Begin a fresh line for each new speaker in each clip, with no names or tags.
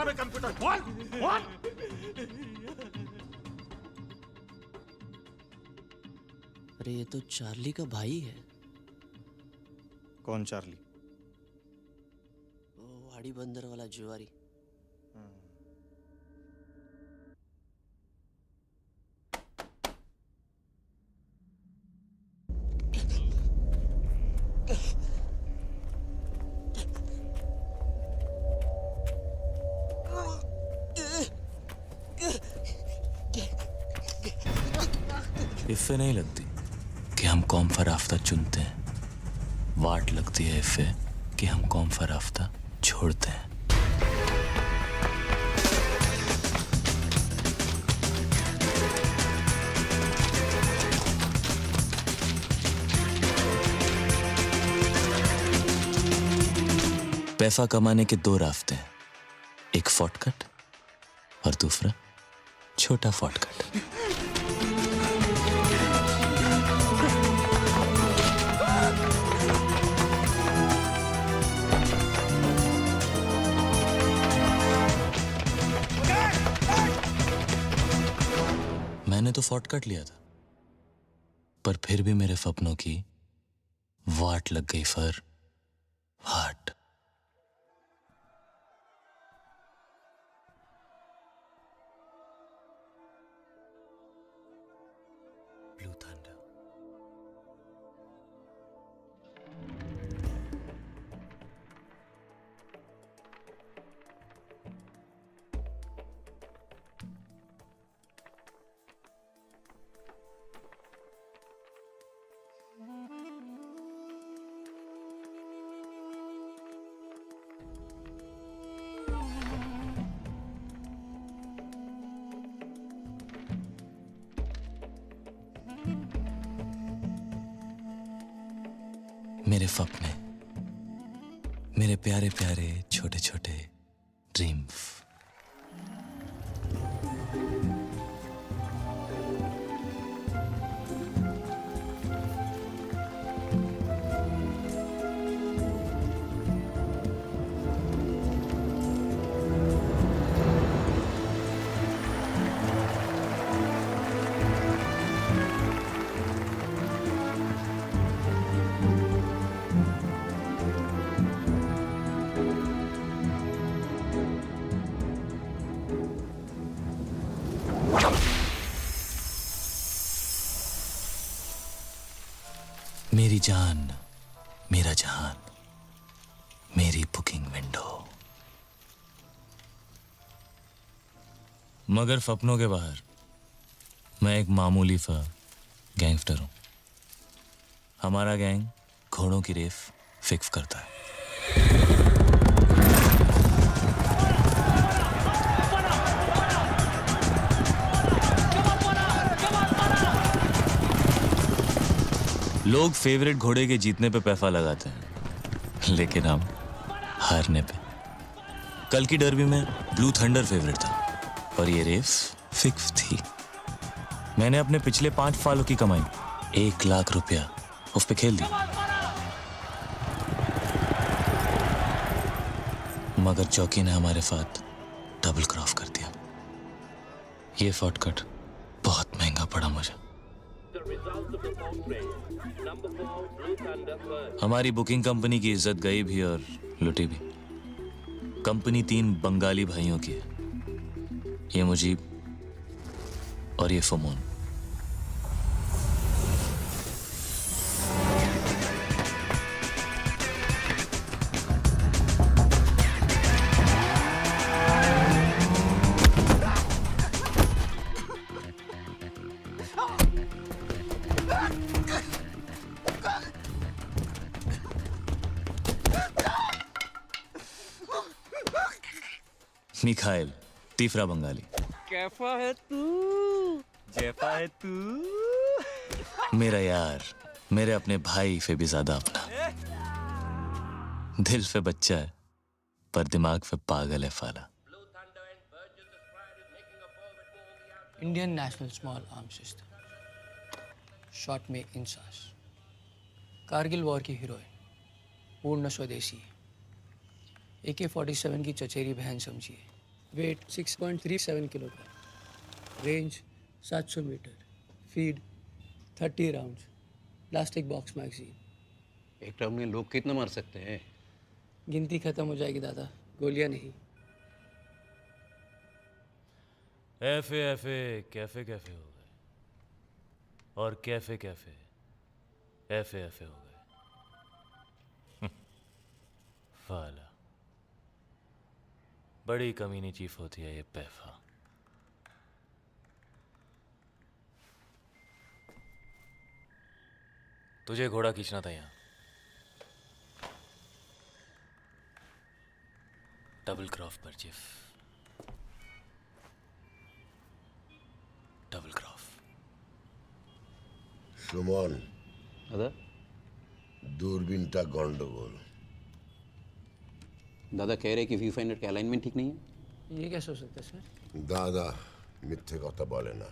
नाम है कंप्यूटर? बोल बोल।
अरे ये तो चार्ली का भाई है।
कौन चार्ली?
वो वाड़ी बंदर वाला जुआरी।
इफ़े नहीं लगती कि हम कौम फराफ्ता चुनते हैं, वाट लगती है इफ़े कि हम कौम फराफ्ता छोड़ते हैं। पैसा कमाने के दो रास्ते हैं, एक शॉर्टकट और दूसरा छोटा शॉर्टकट। मैंने तो शॉर्टकट लिया था, पर फिर भी मेरे सपनों की वाट लग गई फर हाट। Blue thunder. मेरे सपने, मेरे प्यारे प्यारे छोटे छोटे ड्रीम्स। मेरी जान, मेरा जहान, मेरी बुकिंग विंडो। मगर सपनों के बाहर मैं एक मामूली सा गैंगस्टर हूं। हमारा गैंग घोड़ों की रेस फिक्स करता है। लोग फेवरेट घोड़े के जीतने पे पैसा लगाते हैं, लेकिन हम हारने पे। कल की डर्बी में ब्लू थंडर फेवरेट था और ये रेस फिक्स थी। मैंने अपने पिछले 5 सालों की कमाई 1 लाख रुपया उस पे खेल दी। मगर चौकी ने हमारे साथ डबल क्रॉस कर दिया। ये शॉर्टकट बहुत महंगा पड़ा मुझे। हमारी बुकिंग कंपनी की इज्जत गई भी और लुटी भी। कंपनी 3 बंगाली भाइयों की है, ये मुजीब और ये फमोन। मिखाइल, तीसरा बंगाली।
कैसा है तू? जैसा है तू?
मेरा यार, मेरे अपने भाई से भी ज्यादा अपना। दिल पे बच्चा है पर दिमाग पे पागल है फाला।
Indian national small arm system, short में इंसास। कारगिल वॉर की हीरोइन, पूर्ण स्वदेशी। AK-47 की चचेरी बहन समझिए। Weight 6.37 kilogram, range 700 metre, feed 30 rounds, plastic box magazine.
एक राउंड में लोग कितना मार सकते हैं?
गिनती खत्म हो जाएगी दादा, गोलियां नहीं।
एफे एफे कैफे कैफे हो गए और कैफे कैफे एफे एफे हो गए। फाला बड़ी कमीनी चीफ होती है ये पैफा। तुझे घोड़ा खींचना था यहाँ। डबल क्रॉफ पर चीफ, डबल क्रॉफ।
সুমন,
दादा
দূরবীনটা গন্ডগোল।
दादा कह रहे कि व्यू फाइंडर का अलाइनमेंट ठीक नहीं है।
ये कैसे हो सकता है सर?
দাদা মিথ্যে কথা বলে না।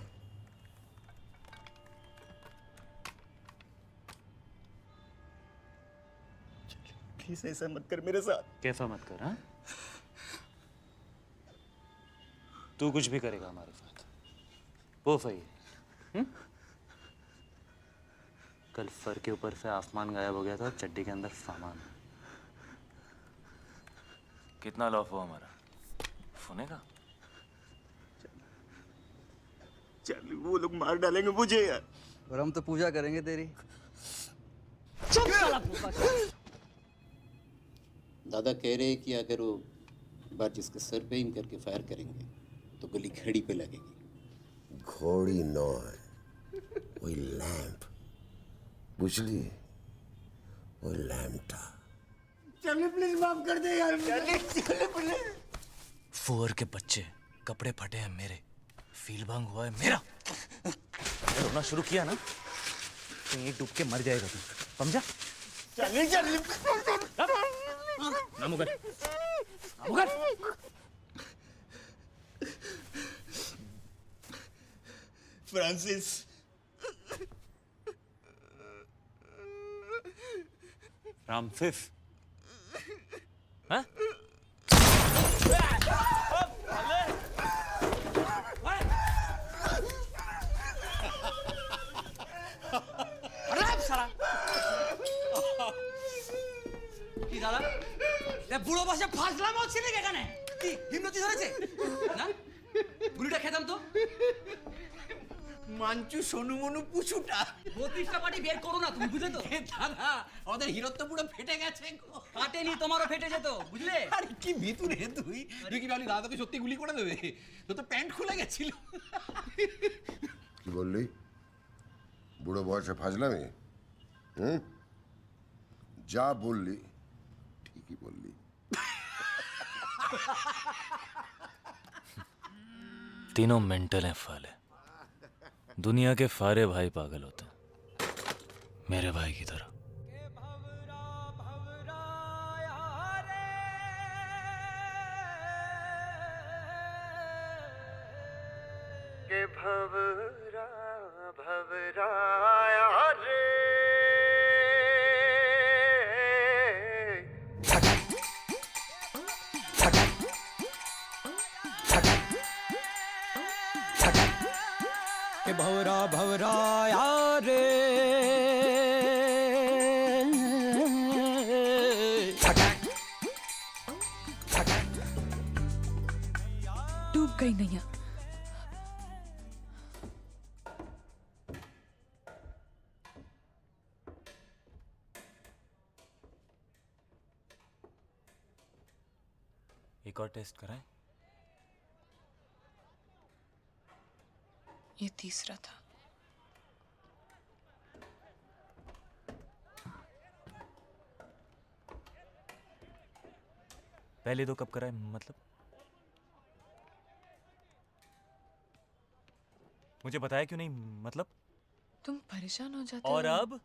प्लीज ऐसा मत कर मेरे साथ।
कैफा मत कर। हाँ, तू कुछ भी करेगा हमारे साथ वो सही। कल सर के ऊपर से आसमान गायब हो गया था, चड्डी के अंदर सामान। कितना लॉफ हुआ हमारा सोने का?
चार्ली वो लोग मार डालेंगे मुझे यार।
और हम तो पूजा करेंगे तेरी।
दादा कह रहे कि अगर वो बार जिसके सर पे एम करके फायर करेंगे तो गोली घड़ी पे लगेगी।
ঘড়ি নয়, ওই ল্যাম্প, বুঝলি? ওই ল্যাম্পটা।
फुअर के बच्चे, कपड़े फटे हैं मेरे, फील भंग हुआ है मेरा। रोना शुरू किया ना तो ये डूब के मर जाएगा तू, समझा? ना मुगर, ना मुगर।
फ्रांसिस
रामसिस, हाँ?
কি দাদা, এ বুড়ো বসে ফাজলাম হচ্ছে নাকি এখানে? কি হিমনতি ধরেছে না? গুলিটা খেতাম তো।
মাঞ্চু সোনু মনু পুচুটা
32টা পাটি বের করো না তুমি, বুঝলে তো?
দাদা আমাদের হিরো তো পুরো ফেটে গেছে গো।
ফাটেনি, তোমারও ফেটে যেত, বুঝলে?
আরে কি ভিতু রে তুই, তুই কি ভাবলি দাদাকে সত্যি গুলি করে দেবে? তো তো প্যান্ট খুলে গেছিল।
কি বললি? বুড়ো বয়সে ফাজলামি? হুম, যা বললি ঠিকই বললি।
तीनों मेंटल हैं फाले। दुनिया के सारे भाई पागल होते हैं मेरे भाई की तरह।
के भवरा भवराया रे।
के भवरा भवराया रे,
डूब गई नैया।
एक और टेस्ट कराएं?
ये तीसरा था।
पहले दो कब कराए मतलब? मुझे बताया क्यों नहीं मतलब?
तुम परेशान हो जाते
और
हो।
अब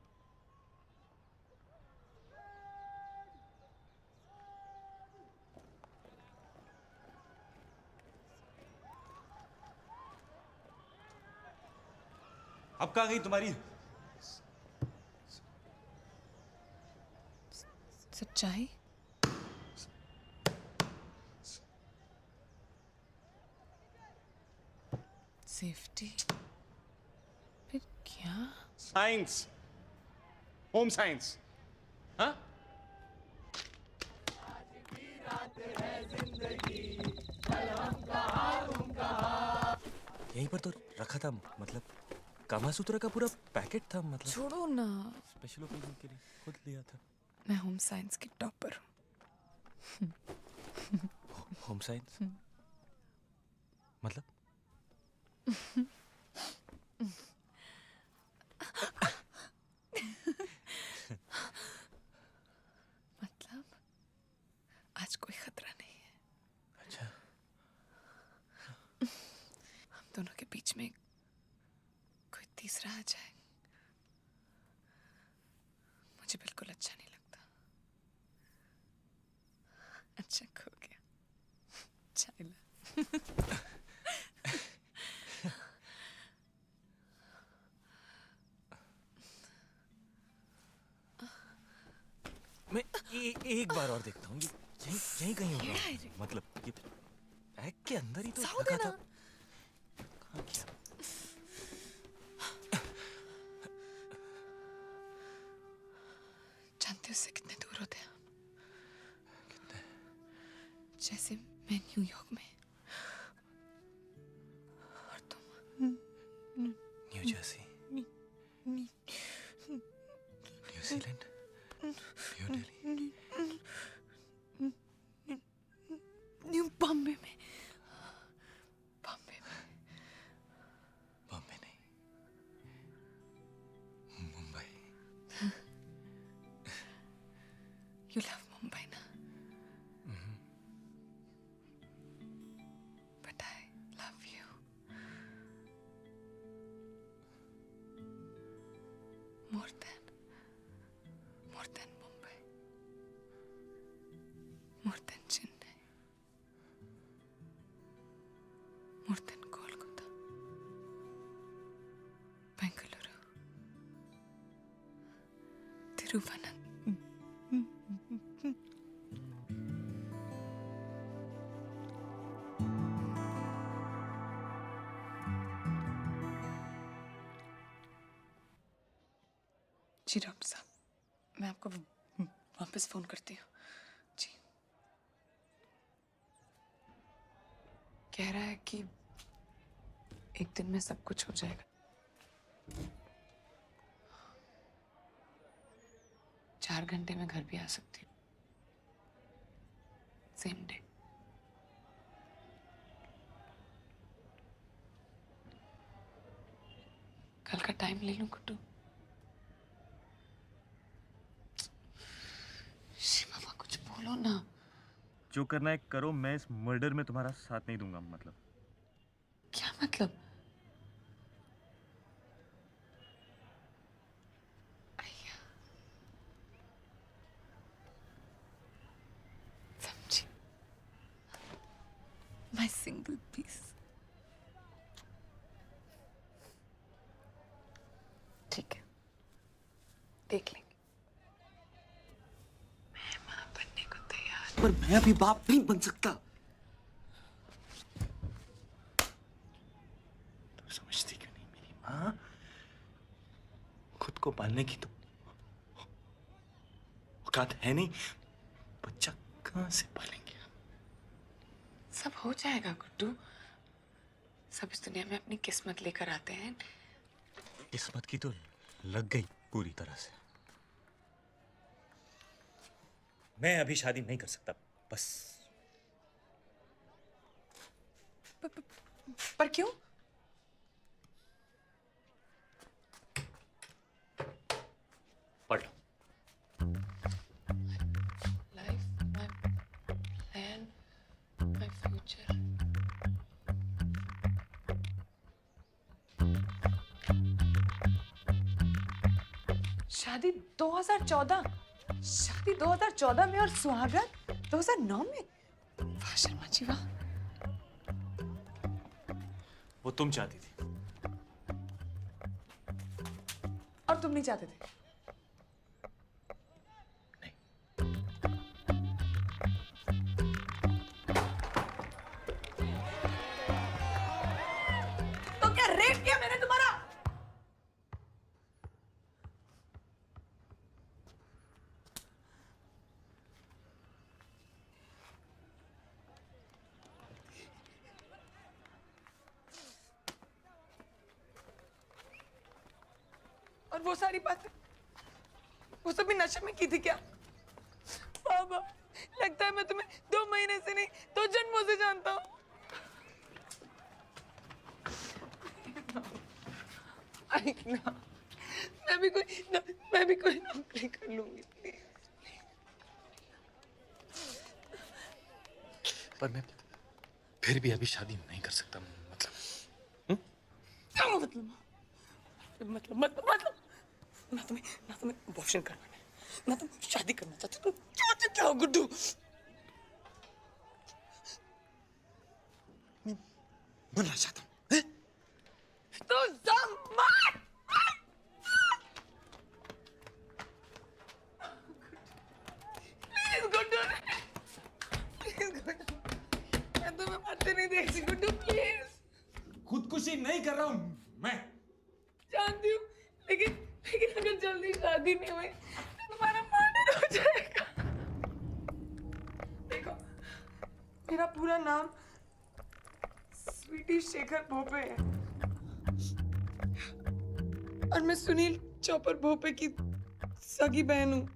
अब कहाँ गई तुम्हारी
सच्चाई? सेफ्टी फिर क्या?
Science, home science. हाँ?
यहीं पर तो रखा था, मतलब कामासूत्र का पूरा पैकेट था, मतलब
छोड़ो ना,
स्पेशल ओकेजन के लिए खुद लिया था।
मैं होम साइंस की टॉपर हूँ।
होम साइंस मतलब
मतलब आज कोई खतरा नहीं है।
अच्छा,
हम दोनों के बीच में कोई तीसरा आ जाए मुझे बिल्कुल अच्छा नहीं लगता। अच्छा खो गया चाइला।
मैं एक बार और देखता हूँ, ये यहीं कहीं होगा, मतलब ये बैग के अंदर ही तो रखा था। कहाँ गया?
जानते हो उससे कितने दूर होते हैं हम? जैसे मैं न्यूयॉर्क में और तुम
new Jersey, New Zealand, new Delhi,
new Bombay में। बॉम्बे में
बॉम्बे नहीं, मुंबई।
यू लव मुंबई ना? But I love you. More than Mumbai, more than Chennai, more than Kolkata, Bengaluru, Thiruvananthapuram. जी डॉक्टर साहब, मैं आपको वापस फोन करती हूँ। जी, कह रहा है कि एक दिन में सब कुछ हो जाएगा। 4 घंटे में घर भी आ सकती हूँ, सेम डे। कल का टाइम ले लूं कुट्टू? शिवा कुछ बोलो ना।
जो करना है करो, मैं इस मर्डर में तुम्हारा साथ नहीं दूंगा। मतलब
क्या मतलब? अय्या, समझी। My single piece. ठीक है, देख लेंगे। मैं मां बनने को तैयार।
पर मैं अभी बाप नहीं बन सकता। तुम समझती क्यों नहीं? मेरी माँ खुद को पालने की तो औकात है नहीं, बच्चा कहाँ से पालेंगे?
सब हो जाएगा गुड्डू। सब इस दुनिया में अपनी किस्मत लेकर आते हैं।
किस्मत की तो लग गई पूरी तरह से। मैं अभी शादी नहीं कर सकता, बस।
पर क्यों?
पढ़ लो।
Life, my plan, my future. शादी 2014, शादी 2014 में और सुहागरात 2009 में। वाह शर्मा जी वाह।
वो तुम चाहती थी।
और तुम नहीं चाहते थे? तो और वो सारी बातें, वो सब भी नशे में की थी क्या? बाबा, लगता है मैं तुम्हें 2 महीने से नहीं 2 जन्मों से जानता हूँ। ना, मैं भी कोई नौकरी कर लूंगी प्लीज।
पर मैं फिर भी अभी शादी नहीं कर सकता, मतलब
क्या मतलब ना तुम्हें अबॉर्शन करना है, ना तुम शादी करना चाहते, तुम चाहते क्या हो गुड्डू?
बनना चाहता हूँ।
तो सम्मान प्लीज गुड्डू, प्लीज गुड्डू, मैं तुम्हें मरते नहीं देखती गुड्डू, प्लीज।
खुदकुशी नहीं कर रहा हूँ मैं।
जानती हूँ, लेकिन अगर जल्दी शादी नहीं हुई तो तुम्हारा मर्डर हो जाएगा। देखो, मेरा पूरा नाम स्वीटी शेखर भोपे है और मैं सुनील चौपर भोपे की सगी बहन हूँ।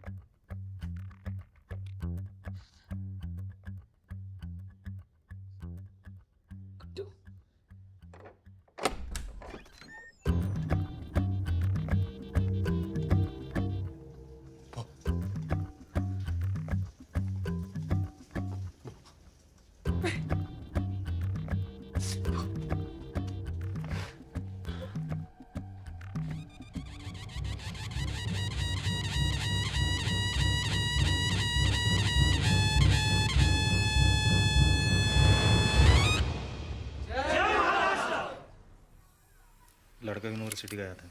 लड़का यूनिवर्सिटी गया था,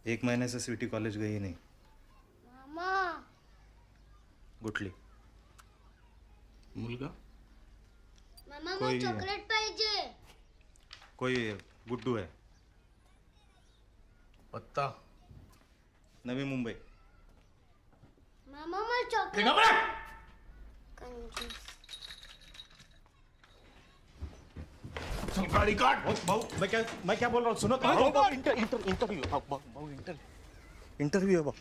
1 महीने से स्वीटी कॉलेज गई ही नहीं।
मामा
गुटली मुलगा
मामा
कोई-
मला चॉकलेट पाहिजे.
कोई गुड्डू है।
पत्ता
नवी मुंबई।
मामा मला चॉकलेट. कंजूस.
गाड़ी काट।
भाऊ मैं क्या बोल रहा हूँ सुनो तो। इंटरव्यू है भाऊ।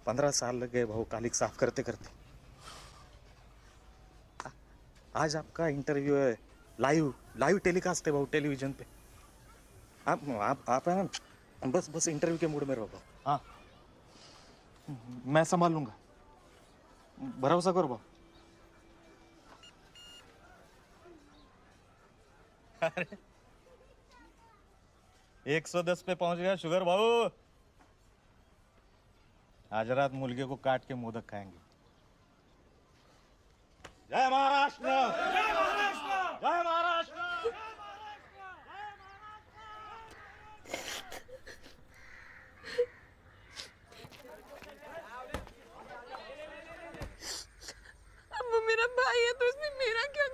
15 साल लग गए भाऊ कालिक साफ करते करते। आज आपका इंटरव्यू है, लाइव टेलीकास्ट है भाऊ टेलीविजन पे। आप है ना, बस इंटरव्यू के मूड में रहो भाऊ। हाँ मैं संभाल लूंगा, भरोसा करो भाऊ। अरे 110 पे पहुंच गया शुगर भाऊ। आज रात मुर्गे को काट के मोदक खाएंगे। जय महाराष्ट्र, जय महाराष्ट्र, जय महाराष्ट्र।
अब वो मेरा भाई है तो उसमें मेरा क्या?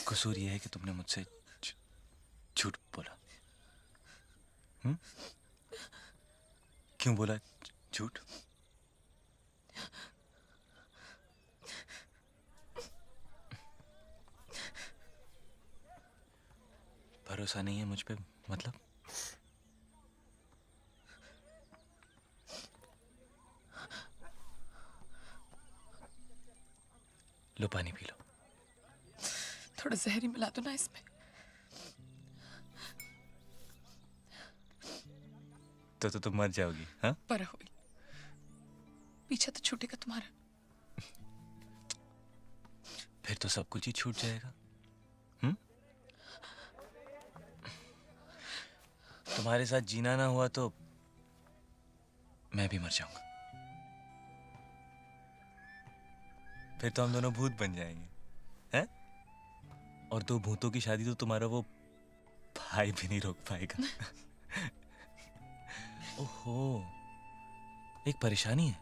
कसूर ये है कि तुमने मुझसे झूठ बोला। क्यों बोला झूठ? भरोसा नहीं है मुझ पे, मतलब? लो पानी पी लो।
थोड़ा जहर ही मिला दो ना इसमें।
तो तुम मर जाओगी। हाँ
पर हुई, पीछे तो छूटेगा तुम्हारा।
फिर तो सब कुछ ही छूट जाएगा। तुम्हारे साथ जीना ना हुआ तो मैं भी मर जाऊंगा। फिर तो हम दोनों भूत बन जाएंगे, हैं? और 2 भूतों की शादी तो तुम्हारा वो भाई भी नहीं रोक पाएगा। ओहो, एक परेशानी है।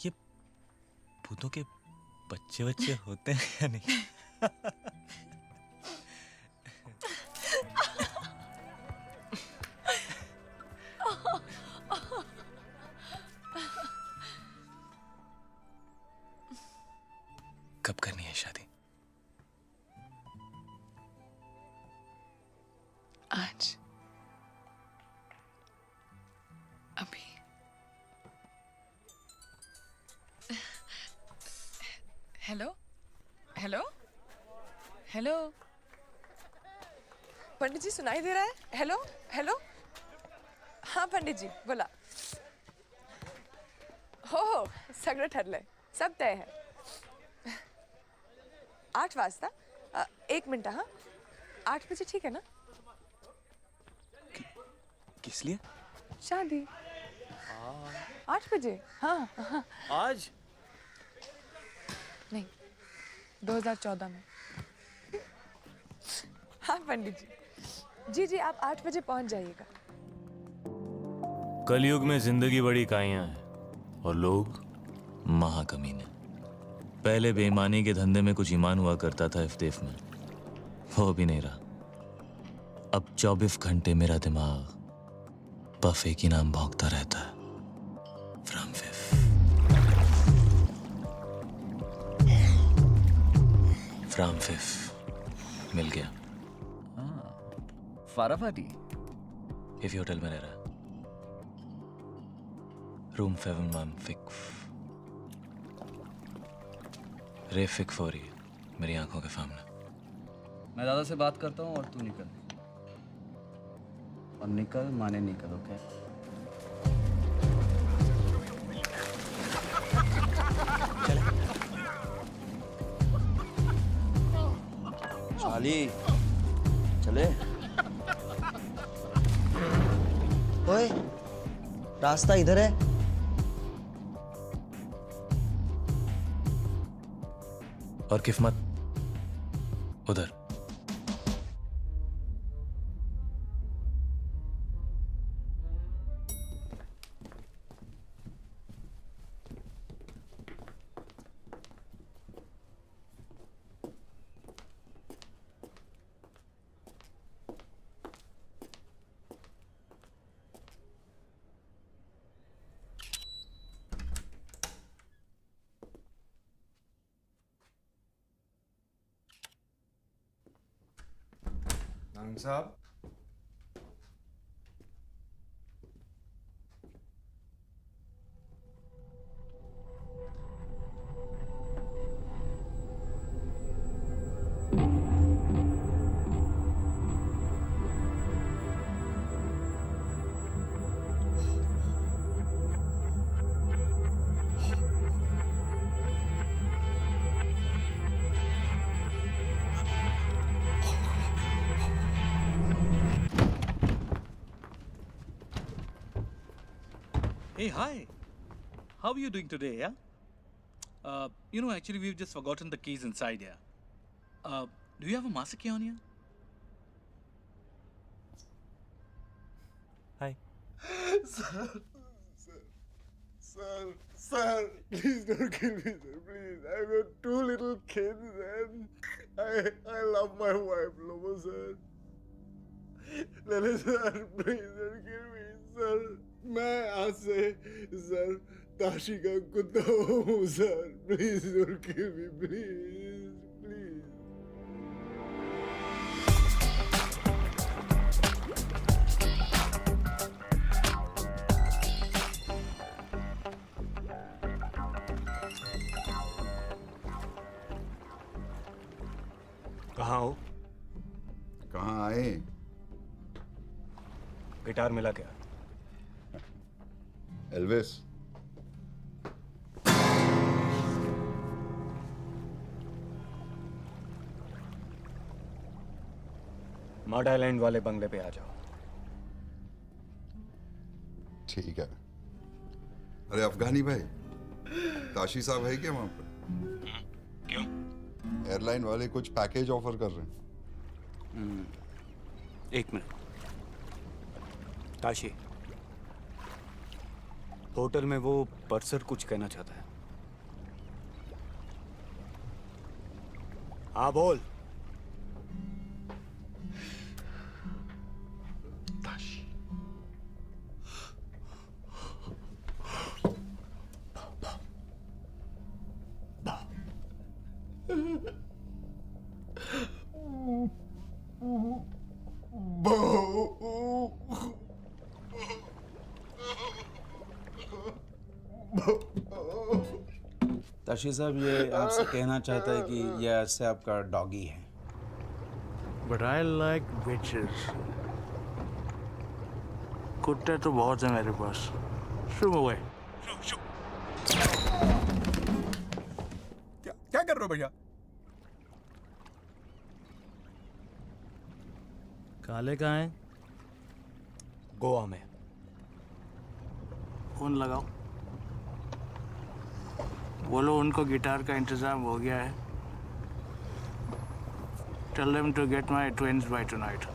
ये भूतों के बच्चे होते हैं या नहीं? कब करनी है शादी?
आज, अभी। हेलो हेलो हेलो, पंडित जी सुनाई दे रहा है? हेलो हेलो, हाँ पंडित जी बोला। हो सगळं ठरलंय, सब तय है। 8 वाजता 1 मिनट, हाँ 8 बजे ठीक है ना?
किस लिए?
शादी 8 बजे, हाँ हाँ।
आज?
नहीं, 2014 में। हाँ पंडित जी, जी आप 8 बजे पहुंच जाइएगा।
कलयुग में जिंदगी बड़ी काइयां है और लोग महाकमीने। पहले बेईमानी के धंधे में कुछ ईमान हुआ करता था इफ्तेफ में, वो भी नहीं रहा। अब 24 घंटे मेरा दिमाग बफे की नाम भौंकता रहता है। फ्रॉम फिफ मिल गया।
फाराफाटी
इफ होटल में रह रहा, रूम 716। रे फिक्स हो रही है मेरी आंखों के सामने।
मैं दादा से बात करता हूँ और तू निकल, और निकल माने निकल, ओके?
चाली चले। ओए, रास्ता इधर है।
और किस्मत उधर।
साहब,
Hey, hi. How are you doing today, yeah? Actually, we've just forgotten the keys inside here. Do you have a master key on you?
Hi.
Sir, please don't kill me, sir, please. I've got 2 little kids and I love my wife, Lobo, sir. Sir, please don't kill me, sir. मैं आज से sir Tashi का कुत्ता हूँ sir, please don't kill me, please please.
कहाँ हो?
कहाँ आए?
गिटार मिला क्या?
एल्विस,
मड आइलैंड वाले बंगले पे आ जाओ।
ठीक है। अरे अफगानी भाई, ताशी साहब है क्या वहां पर?
क्यों?
एयरलाइन वाले कुछ पैकेज ऑफर कर रहे हैं।
1 मिनट। ताशी, होटल में वो पर्सर कुछ कहना चाहता है। हाँ बोल।
ताशी,
ताशी साहब ये आपसे कहना चाहता है कि ये ऐसे आपका डॉगी है।
But I like bitches. कुत्ते तो बहुत है मेरे पास। शुभ हुए।
क्या कर रहे हो भैया?
काले कहाँ हैं?
गोवा में।
फोन लगाओ। बोलो उनको गिटार का इंतजाम हो गया है। Tell them to get my twins by tonight.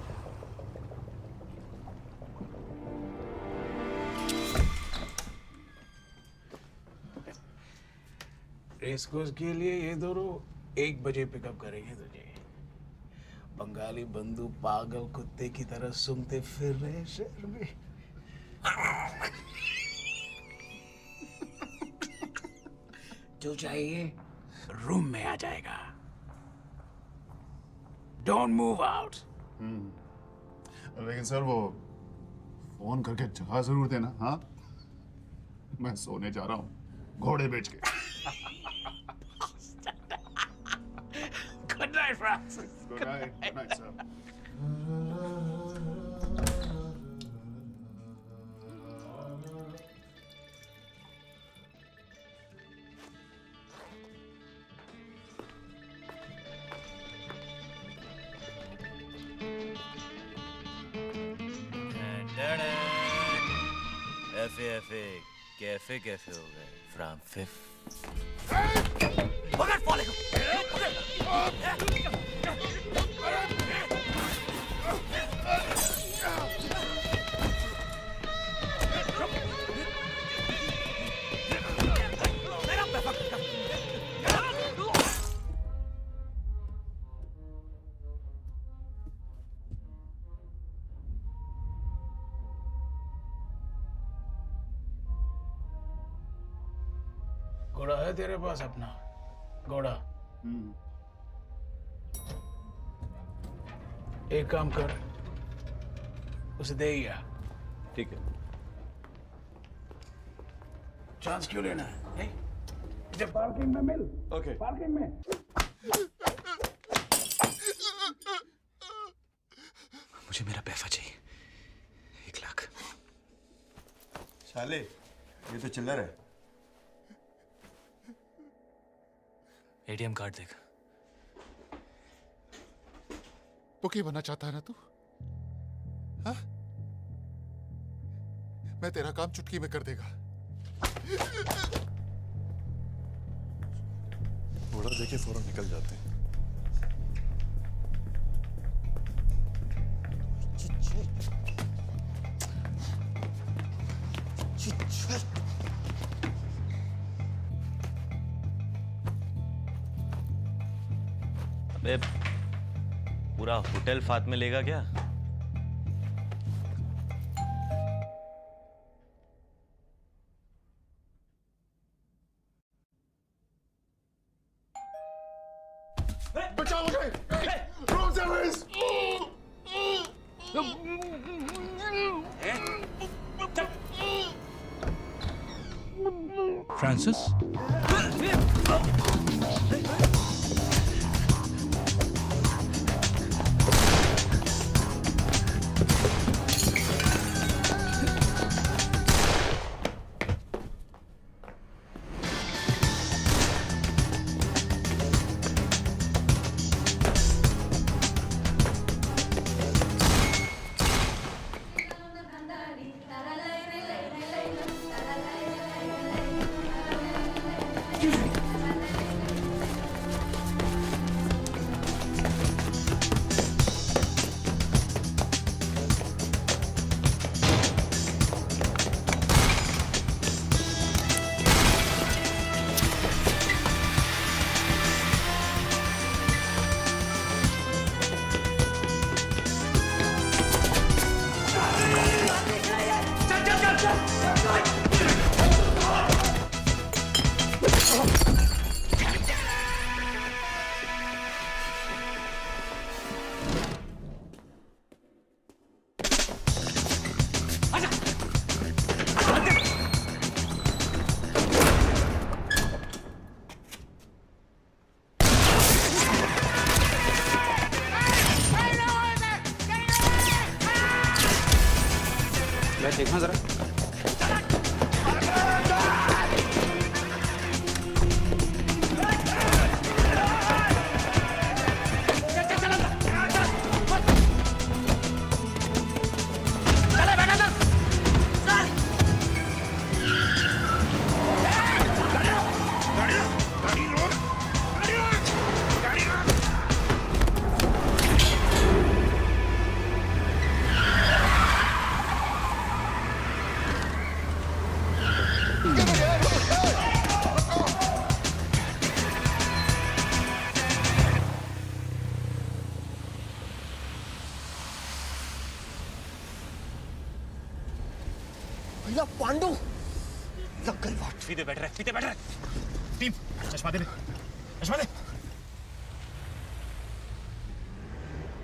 Race course के लिए ये दोनों 1 बजे पिकअप करेंगे तुझे। बंगाली बंधु पागल कुत्ते की तरह सूंघते फिर रहे शहर में। जो चाहिए रूम में आ जाएगा। Don't move out.
लेकिन सर वो फोन करके जगह जरूर देना। हाँ, मैं सोने जा रहा हूँ घोड़े बेच के।
Good night, Francis.
Good night, sir.
FA cafe cafe हो गए फ्रॉम फिफ्थ।
घोड़ा है तेरे पास अपना? घोड़ा? एक काम कर, उसे दे ही आ।
ठीक है।
चांस क्यों लेना है? जब पार्किंग में मिल।
ओके।
पार्किंग में।
मुझे मेरा पैसा चाहिए। 1 लाख।
साले ये तो चिल्लर है।
एटीएम कार्ड देख।
पुकी बनना चाहता है ना तू? हाँ? मैं तेरा काम चुटकी में कर देगा। घोड़ा देके फौरन निकल जाते हैं।
अबे पूरा होटल फात में लेगा क्या?
बचाओ मुझे! Room service!
फ्रांसिस?
देखना जरा।
भैया पांडु लग गई बात। सीधे बैठ रहे टीम चश्मा दे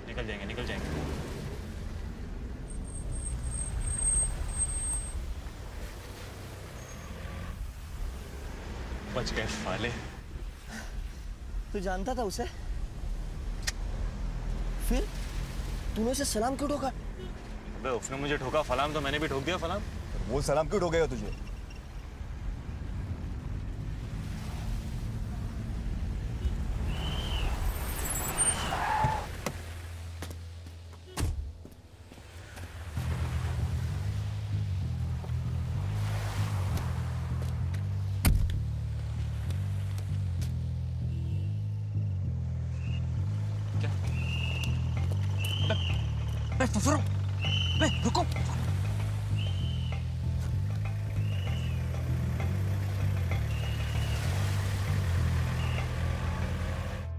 निकल जाएंगे बच गए साले।
तू जानता था उसे? फिर तूने उसे सलाम क्यों ठोका?
अबे उसने मुझे ठोका फलाम तो मैंने भी ठोक दिया फलाम। वो सलाम क्यों ठोकेगा तुझे?
रुको।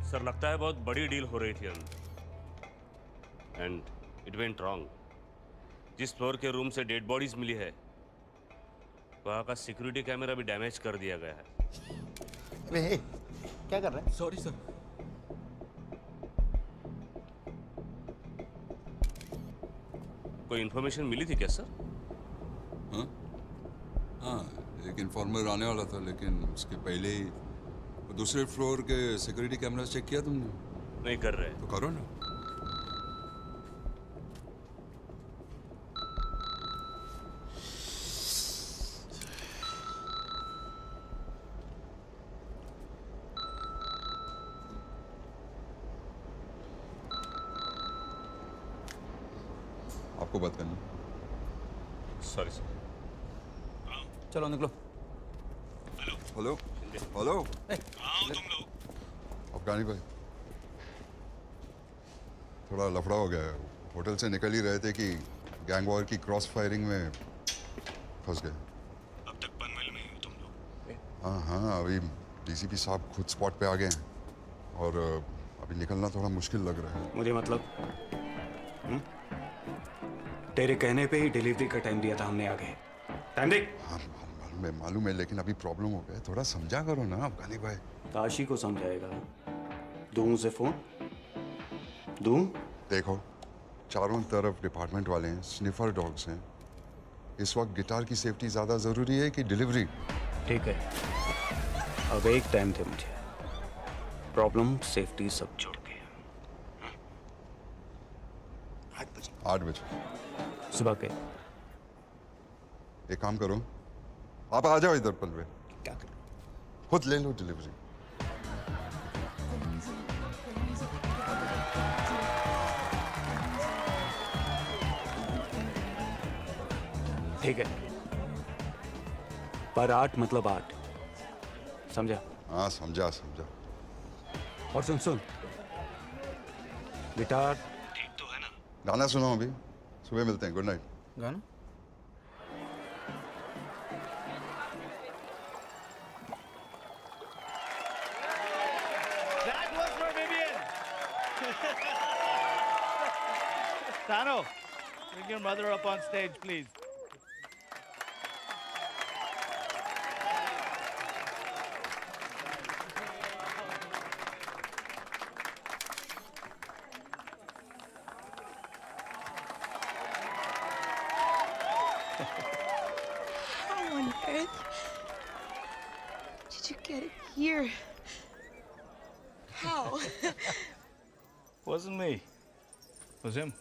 सर लगता है बहुत बड़ी डील हो रही थी अंदर एंड इट वेंट रॉन्ग। जिस फ्लोर के रूम से डेड बॉडीज मिली है वहाँ का सिक्योरिटी कैमरा भी डैमेज कर दिया गया है।
अबे क्या कर रहे हैं?
Sorry sir.
कोई इन्फॉर्मेशन मिली थी क्या सर?
हाँ, एक इन्फॉर्मर आने वाला था लेकिन उसके पहले ही दूसरे फ्लोर के सिक्योरिटी कैमरा चेक किया तुमने?
नहीं कर रहे।
तो करो ना। आपको बात करनी।
Sorry sir.
चलो निकलो।
हेलो हेलो
तुम लोग
अफगानी भाई, थोड़ा लफड़ा हो गया है। होटल से निकल ही रहे थे कि गैंग वॉर की क्रॉस फायरिंग में फंस गए।
अब तक पनवेल में ही हो तुम लोग?
हाँ, अभी डीसीपी साहब खुद स्पॉट पे आ गए हैं और अभी निकलना थोड़ा मुश्किल लग रहा है।
मुझे मतलब तेरे कहने पे ही डिलीवरी का टाइम दिया था हमने आगे। टाइम देख।
हाँ मालूम है लेकिन अभी प्रॉब्लम हो गया है, थोड़ा समझा करो ना अफगानी भाई।
ताशी को समझाएगा। दूं उसे फोन? दूं?
देखो चारों तरफ डिपार्टमेंट वाले हैं, स्निफर डॉग्स हैं। इस वक्त गिटार की सेफ्टी ज्यादा जरूरी है कि डिलीवरी?
ठीक है, अब एक टाइम थे मुझे। प्रॉब्लम सेफ्टी सब छोड़ के
8 बजे
सुबह के।
एक काम करो, आप आ जाओ इधर पनवेल।
क्या करूं?
खुद ले लो डिलीवरी।
ठीक है, पर 8 मतलब 8, समझा?
हाँ समझा।
और सुन, गिटार ठीक तो है ना?
गाना सुनो अभी, सुबह मिलते हैं। Good night.
गाना?
That was for Vivian. Tano, bring your mother up on stage, please.
How on earth did you get it here? How?
Wasn't me. It was him.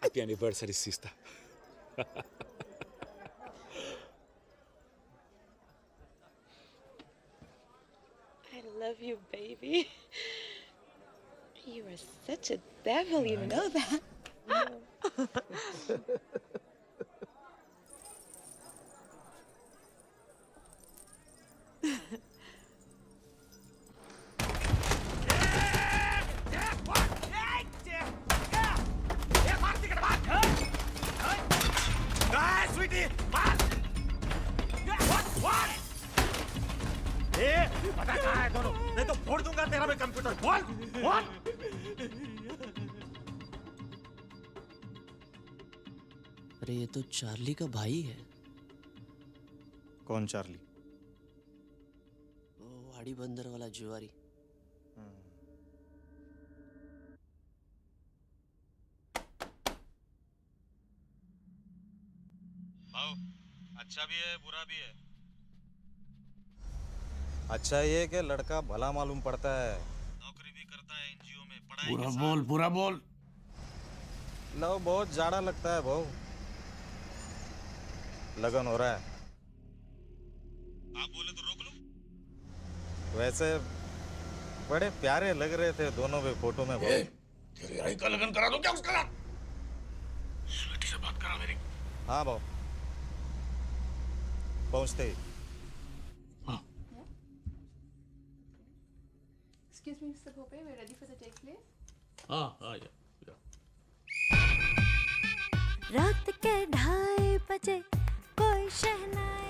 Happy anniversary, sister.
I love you, baby. You are such a devil, you know that.
Sweetie, पता कहाँ है दोनों? नहीं तो फोड़ दूंगा तेरा मैं कंप्यूटर। बोल।
अरे ये तो चार्ली का भाई है।
कौन चार्ली?
वो वाड़ी बंदर वाला जुआरी।
भाव, अच्छा भी है बुरा भी है। अच्छा ये कि लड़का भला मालूम पड़ता है, नौकरी भी करता है एनजीओ में, पढ़ाई के साथ।
पूरा बोल।
लव बहुत जाड़ा लगता है भाव। लगन हो रहा है। आप बोले तो रोक लो। वैसे बड़े प्यारे लग रहे थे दोनों भी फोटो में।
तेरे भाई का लगन करा दो क्या उसका? स्वीटी से बात करा मेरी।
हाँ भाव, पहुंचते ही।
Excuse me, Mr. Bhope, we're ready for the take place.
हाँ या।
रात के 2:30 बजे कोई शहनाई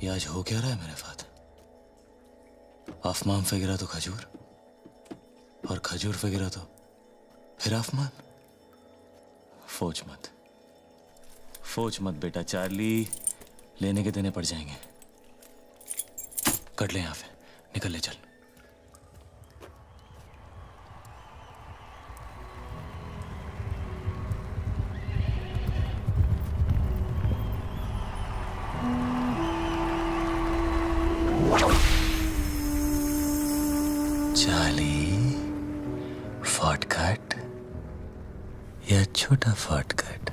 ये आज हो क्या रहा है मेरे फादर? आसमान पे गिरा तो खजूर, और खजूर पे गिरा तो फिर आसमान। फोच मत बेटा, चार्ली लेने के देने पड़ जाएंगे। कट ले यहाँ पे, निकल ले चल। चार्ली, शॉर्टकट या छोटा शॉर्टकट?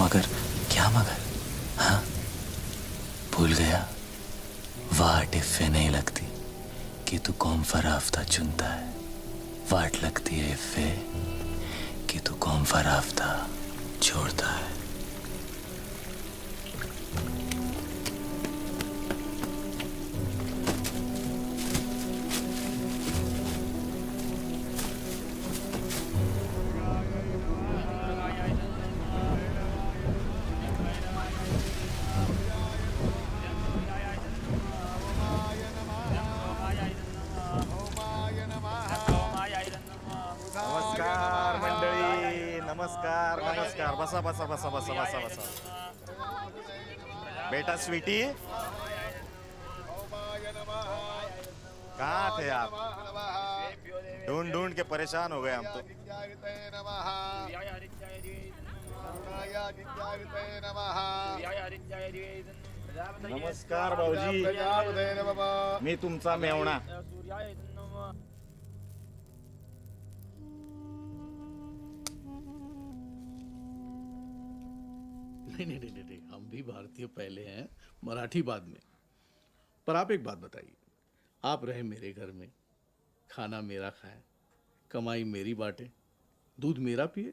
मगर क्या मगर? हाँ, भूल गया? वाट इफ़े नहीं लगती कि तू कौन फराफ्ता चुनता है। वाट लगती है इफ़े कि तू कौन फराफ्ता छोड़ता है।
नमस्कार मंडळी, नमस्कार नमस्कार। बसा बसा बसा बसा बसा बसा। बेटा स्वीटी, कहाँ थे आप? ढूंढ ढूंढ के परेशान हो गए हम तो। नमस्कार भाऊजी. मी तुमचा मेवणा.
नहीं, हम भी भारतीय पहले हैं, मराठी बाद में. पर आप एक बात बताइए, आप रहे मेरे घर में, खाना मेरा खाएं, कमाई मेरी बांटे, दूध मेरा पिए,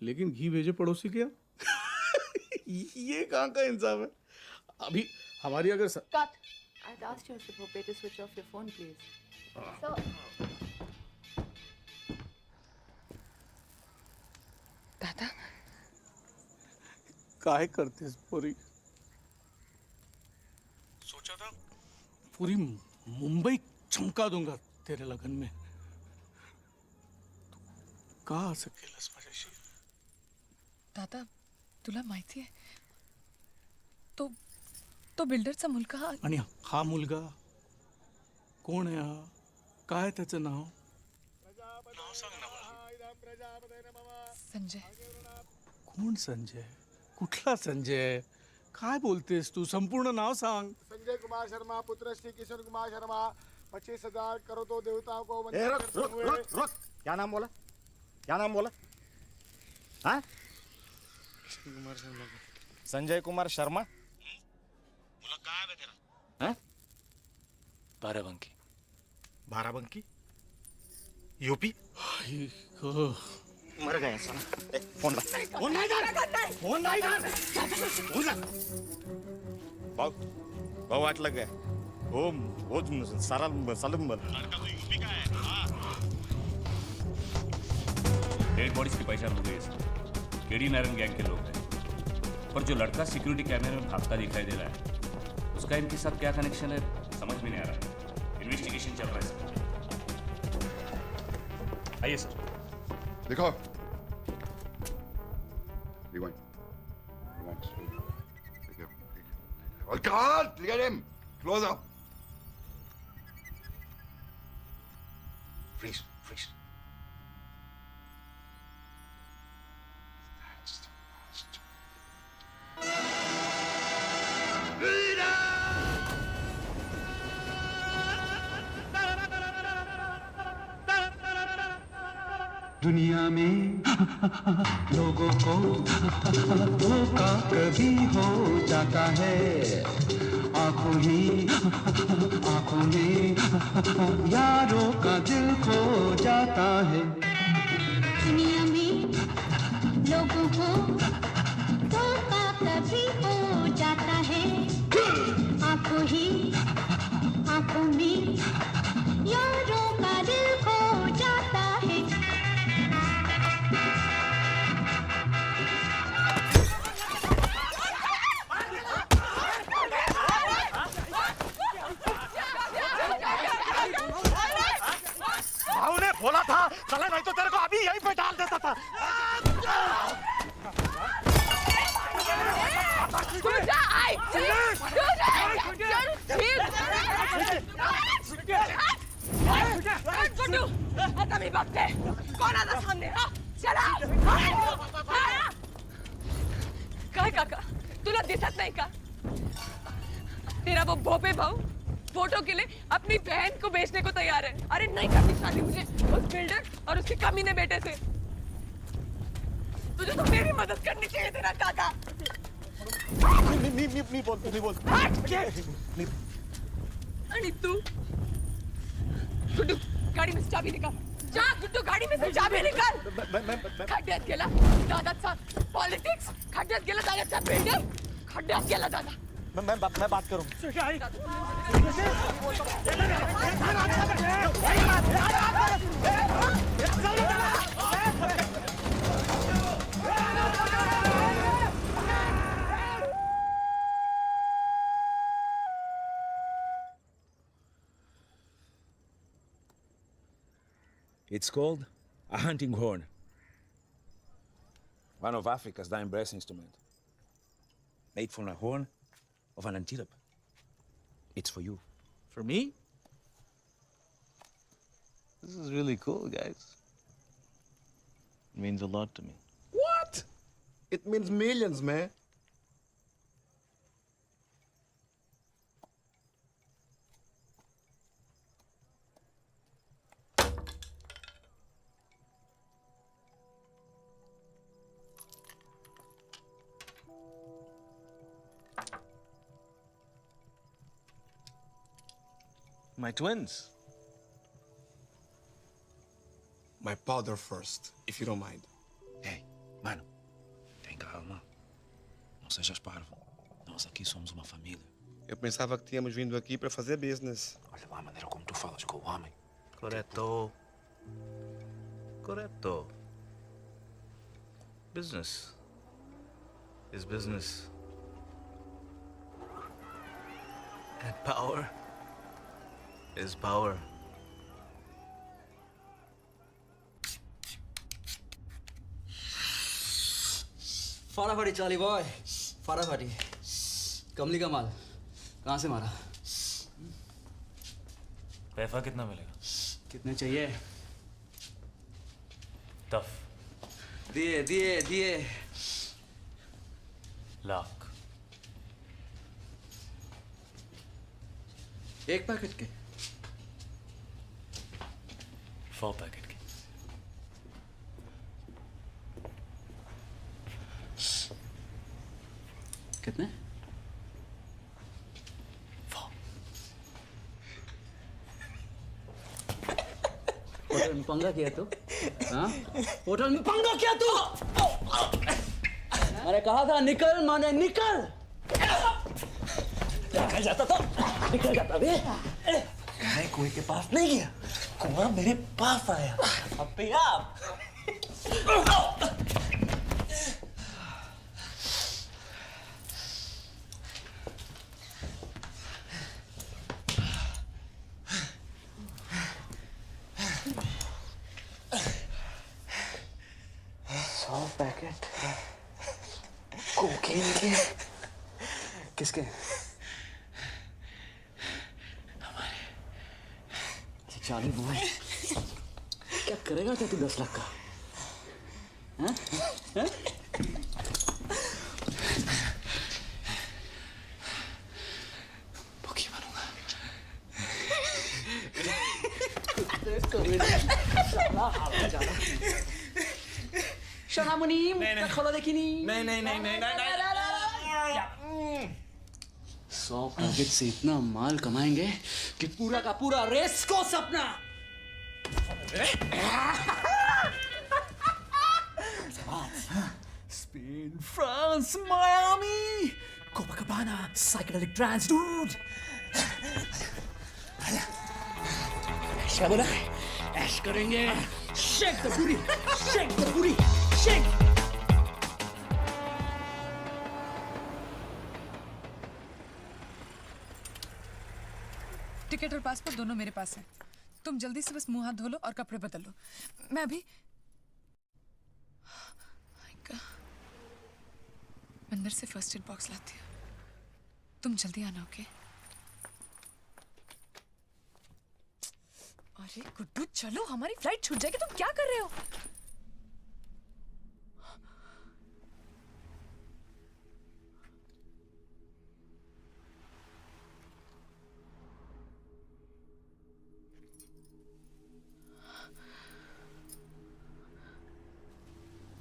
लेकिन घी भेजे पड़ोसी के यहाँ. ये कहाँ का इंसाफ है? अभी हमारी अगर
Cut. I'd asked you, Mr. Pope, to switch off your phone, please. Sir. दादा
काहे करते पूरी सोचा था पूरी मुंबई चमका दूंगा तेरे लगन में. तू का असं केलंस माझ्याशी?
दादा तुला माहिती आहे तो बिल्डरचा मुलगा
आणि हा मुलगा कोण आहे? हा काय त्याचं नाव? सांग ना मला.
संजय.
कोण संजय? कुठला संजय? काय बोलतेस तू? संपूर्ण नाव सांग.
संजय कुमार शर्मा, पुत्र श्री किशन कुमार शर्मा, 25,000 करो तो देवताओं को.
रुक. क्या नाम बोला? क्या नाम बोला? हाँ? संजय कुमार शर्मा. मुला काय है तेरा? हाँ?
बाराबंकी.
बाराबंकी? यूपी? मर गए साला. फोन ला. फोन नहीं ला. भाऊ वाटलं काय? हो सारा सलम बन. यूपी का है?
डेड बॉडीज की पहचान हो गई है. केडी नारायण गैंग के लोग हैं. पर जो लड़का सिक्योरिटी कैमरे में भागता दिखाई दे रहा है, उसका इनके साथ क्या कनेक्शन है समझ में नहीं आ रहा. इन्वेस्टिगेशन चल रहा है सर. आइए सर.
देखो. Rewind. Oh God! Look at him. Close up. Freeze.
दुनिया में लोगों को धोखा कभी हो जाता है. आंखों में यारों का दिल खो जाता है.
दुनिया में लोगों को धोखा कभी हो जाता है. आंखों में यारों का दिल खो जाता है.
भाऊ ने बोला था चला नहीं तो तेरे को अभी यहीं पे डाल देता था.
आता मी बघते कोण आता सामने. चला. काय काका तुला दिसत नहीं का? तेरा वो भोपे भाऊ फोटो के लिए अपनी बहन को बेचने को तैयार है. अरे नहीं करनी शादी मुझे उस बिल्डर और उसके कमीने बेटे से. तुझे तो मेरी मदद करनी चाहिए तेरा काका.
नहीं बोल.
आणि तू गुड्डू गाडी में से चाबी निकाल. जा गुड्डू गाडी में से चाबी निकाल. खड्ड्यात गेला दादाचा पॉलिटिक्स. खड्ड्यात गेला दादाचा बिल्डर. खड्ड्यात गेला दादा.
मैं बात करूं.
It's called a hunting horn. One of Africa's dying brass instruments. Made from a horn of an antelope. It's for you.
For me? This is really cool, guys. It means a lot to me.
What? It means millions, man.
My twins.
My father first, if you don't mind.
Hey, mano, tem calma. Não sejas parvo. Nós aqui somos uma família.
Eu pensava que tínhamos vindo aqui para fazer business.
Olha lá a maneira como tu falas com o homem.
Corretto. Corretto. Business is business. And power is power.
फटाफटी चाली boy, फटाफटी। कमली का माल कहाँ से मारा?
पैसा कितना मिलेगा?
कितने चाहिए?
टफ।
दिए दिए दिए।
लाख।
एक पैकेट के?
4 पैकेट के।
कितने?
4।
होटल में पंगा किया तू? हाँ? होटल में पंगा किया तू? मैंने कहा था निकल, माने निकल। निकल जाता था, निकल जाता भी।
मैं कुएं के पास नहीं गया, कुआं मेरे पास आया। अपने आप।
पैकेट कोकीन के? किसके? हमारे। चाली बॉय, क्या करेगा क्या तू 10 लाख का? हैं? हैं? भूखी बनूंगा। शना मुनीम, खोलो देखी नहीं। नहीं। 100 पैकेट से इतना माल कमाएंगे कि पूरा का पूरा रेस को सपना।
Spain, France, Miami, Copacabana, psychedelic trance, dude.
क्या बोला? ऐश करेंगे। Shake the booty, shake the booty, shake.
Ticket और पासपोर्ट दोनों मेरे पास है। तुम जल्दी से बस मुंह हाथ धो लो और कपड़े बदल लो। मैं अभी अंदर से फर्स्ट एड बॉक्स लाती हूँ। तुम जल्दी आना, ओके? अरे गुड्डू चलो, हमारी फ्लाइट छूट जाएगी। तुम क्या कर रहे हो?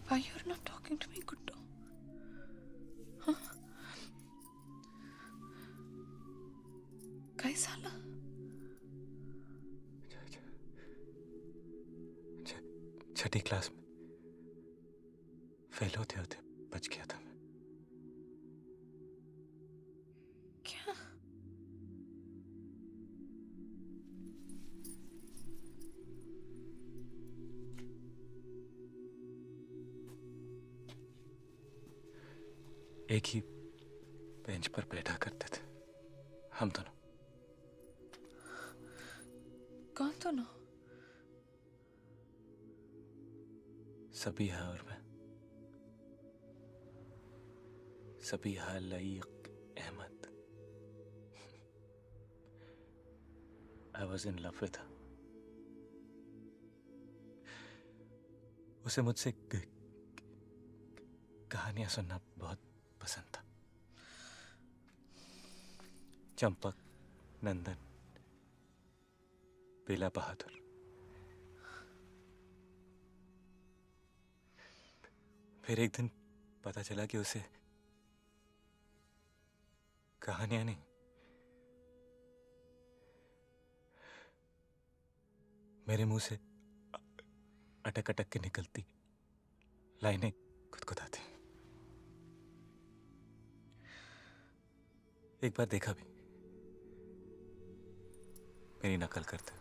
Why you're not talking to me, Guddu? Huh? कैसा हाल?
छठी क्लास में फेल होते होते बच गया था मैं।
क्या?
एक ही बेंच पर बैठा करते थे हम दोनों।
कौन दोनों?
सबीहा और मैं। Sabiha Laeeq Ahmad. I was in love with her. उसे मुझसे कहानियां सुनना बहुत पसंद था। चंपक, नंदन, बेला बहादुर। फिर एक दिन पता चला कि उसे कहानियां नहीं
मेरे मुंह से अटक अटक के निकलती लाइनें खुदखुदाती। एक बार देखा भी मेरी नकल करते हुए।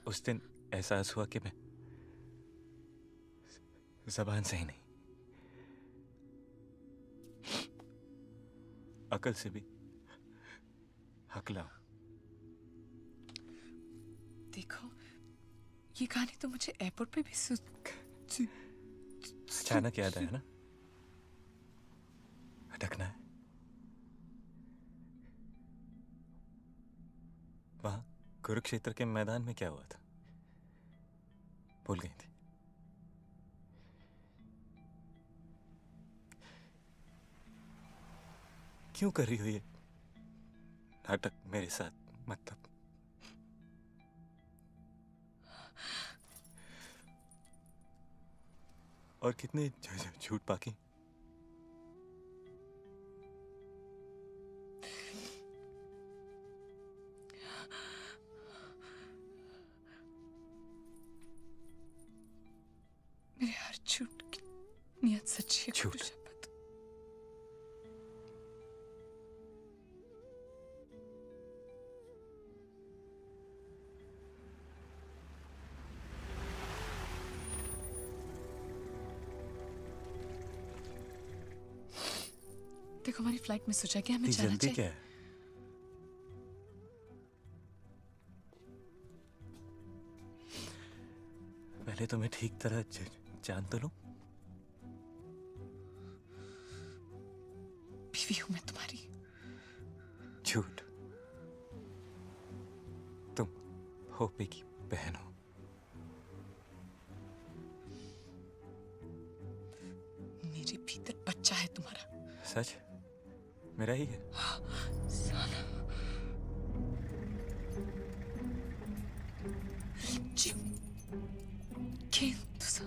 उस दिन एहसास हुआ कि मैं जबान से ही नहीं, अकल से भी हकला हूं।
देखो, ये कहानी तो मुझे एयरपोर्ट पे भी
अचानक याद आया ना, अटकना है। वहां कुरुक्षेत्र के मैदान में क्या हुआ था भूल गई थी। क्यों कर रही हो ये नाटक मेरे साथ? मतलब और कितने झूठ बाकी?
मेरे हर झूठ की नियत सच्ची है।
झूठ?
देखो, हमारी फ्लाइट मिस हो जाएगी, हमें जाना
जल्दी
चाहिए।
क्या है? पहले तो मैं ठीक तरह जान तो लूं।
बीवी हूं मैं तुम्हारी।
झूठ। तुम होपे की बहन हो।
मेरे भीतर बच्चा है तुम्हारा।
सच? मेरा ही है।
साला। जीव घेन तुझा।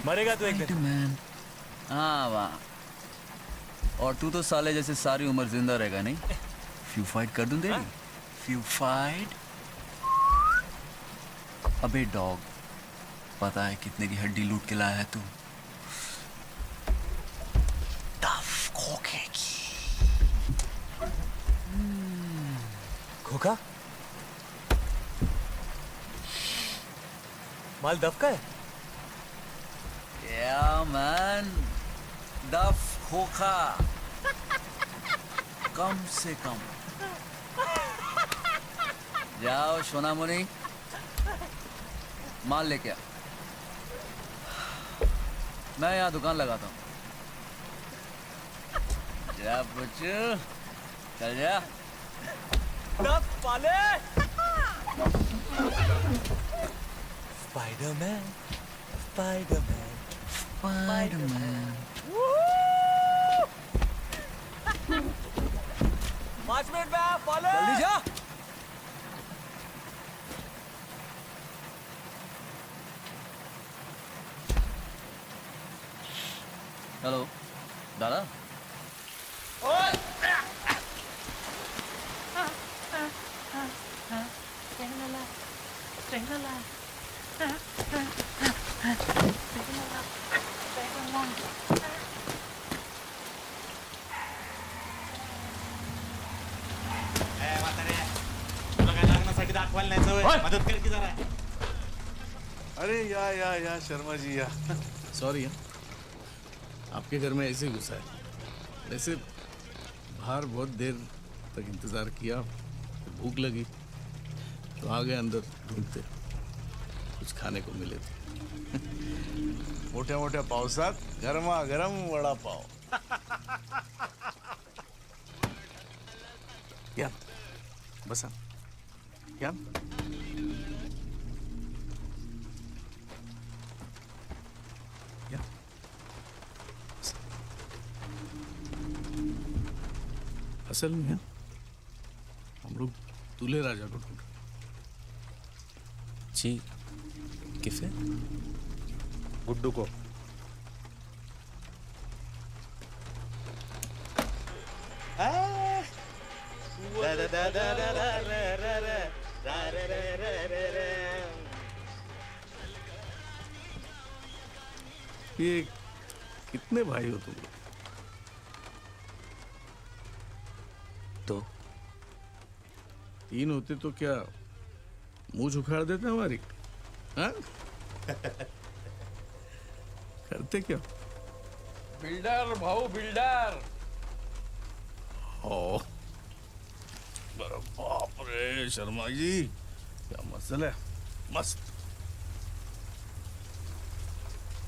मरेगा तो एक दिन।
हाँ वाह। और तू तो साले जैसे सारी उम्र जिंदा रहेगा नहीं। फ्यू फाइट कर दूं तेरी? Few fight? अबे डॉग, पता है कितने की हड्डी लूट के लाया है तू? टफ खोखे की।
खोखा? माल दफ का है?
Yeah, man. दफ खोखा कम से कम। जाओ सोना मुनी, माल लेके आ। मैं यहाँ दुकान लगाता हूँ। जा बच्चू, चल जा।
दफ पाले। Spiderman, Spiderman,
Spiderman.
5 मिनट में आ, पाले।
जल्दी जा। हेलो दादा।
लग्नासाठी दाखवायला नाही सवय. मदत कर की जरा.
अरे या शर्मा जी या. सॉरी आपके घर में ऐसे घुसा है. वैसे बाहर बहुत देर तक इंतजार किया, भूख लगी तो आ गए अंदर ढूंढते, कुछ खाने को मिले थे. मोठ्या मोठ्या पावसात गरमागरम वडा पाव. या बसा या. असल में हम लोग दूल्हे राजा को ढूंढ.
जी किसे?
गुड्डू को.
ये कितने भाई हो तुम लोग?
तो
3 होते तो क्या मुंह उखाड़ देते हमारी? हाँ? करते क्या?
बिल्डर भाऊ बिल्डर.
ओ अरे बाप रे शर्मा जी, क्या मसला है. मस्त.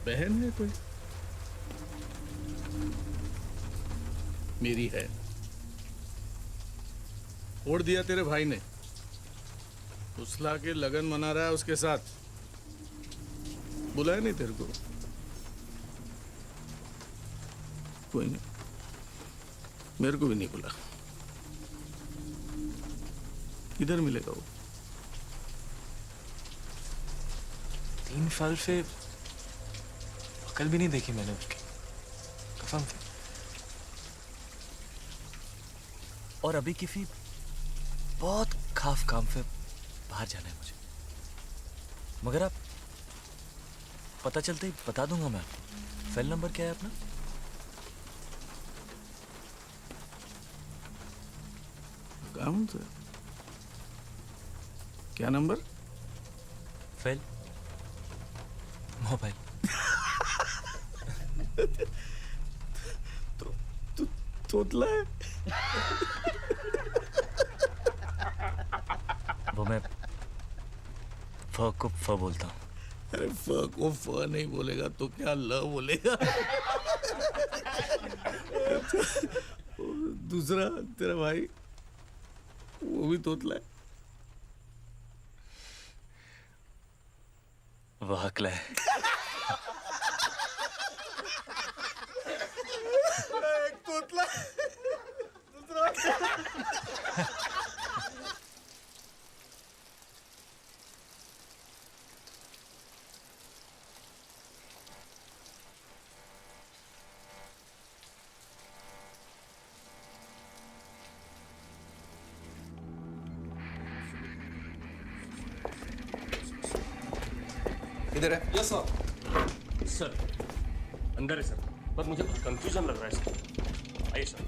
बहन है कोई? मेरी है. छोड़ दिया तेरे भाई ने, फुसला के लगन मना रहा है उसके साथ. बुलाया नहीं तेरे को? कोई नहीं, मेरे को भी नहीं बुला. किधर मिलेगा वो?
3 साल से अकल भी नहीं देखी मैंने उसकी, कसम से.
और अभी किसी बहुत खास काम से बाहर जाना है मुझे, मगर आप पता चलते ही बता दूंगा मैं आपको. सेल नंबर क्या है अपना?
काम से क्या नंबर?
Fail mobile.
तू तोतला है.
वो मैं फ को फ बोलता हूँ.
अरे फ को फ नहीं बोलेगा तो क्या ल बोलेगा? दूसरा तेरा भाई वो भी तोतला है.
वो हकला है.
एक तोतला दूसरा.
इधर है.
Yes sir. सर अंदर है सर, पर मुझे कंफ्यूजन लग रहा है सर. आइए सर.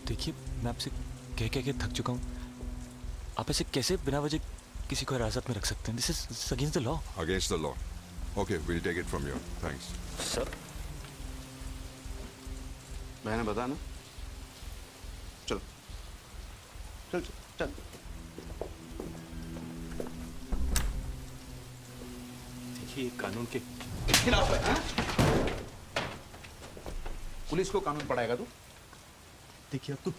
देखिए मैं आपसे कह के थक चुका हूँ. आप ऐसे कैसे बिना वजह किसी को हिरासत में रख सकते हैं? This is against the law.
Against the law. Okay, we'll take it from you. Thanks.
Sir
मैंने बता ना. चलो चल चल चल. देखिए कानून के खिलाफ है. हाँ? पुलिस को कानून पढ़ाएगा तू? देखिए अब तो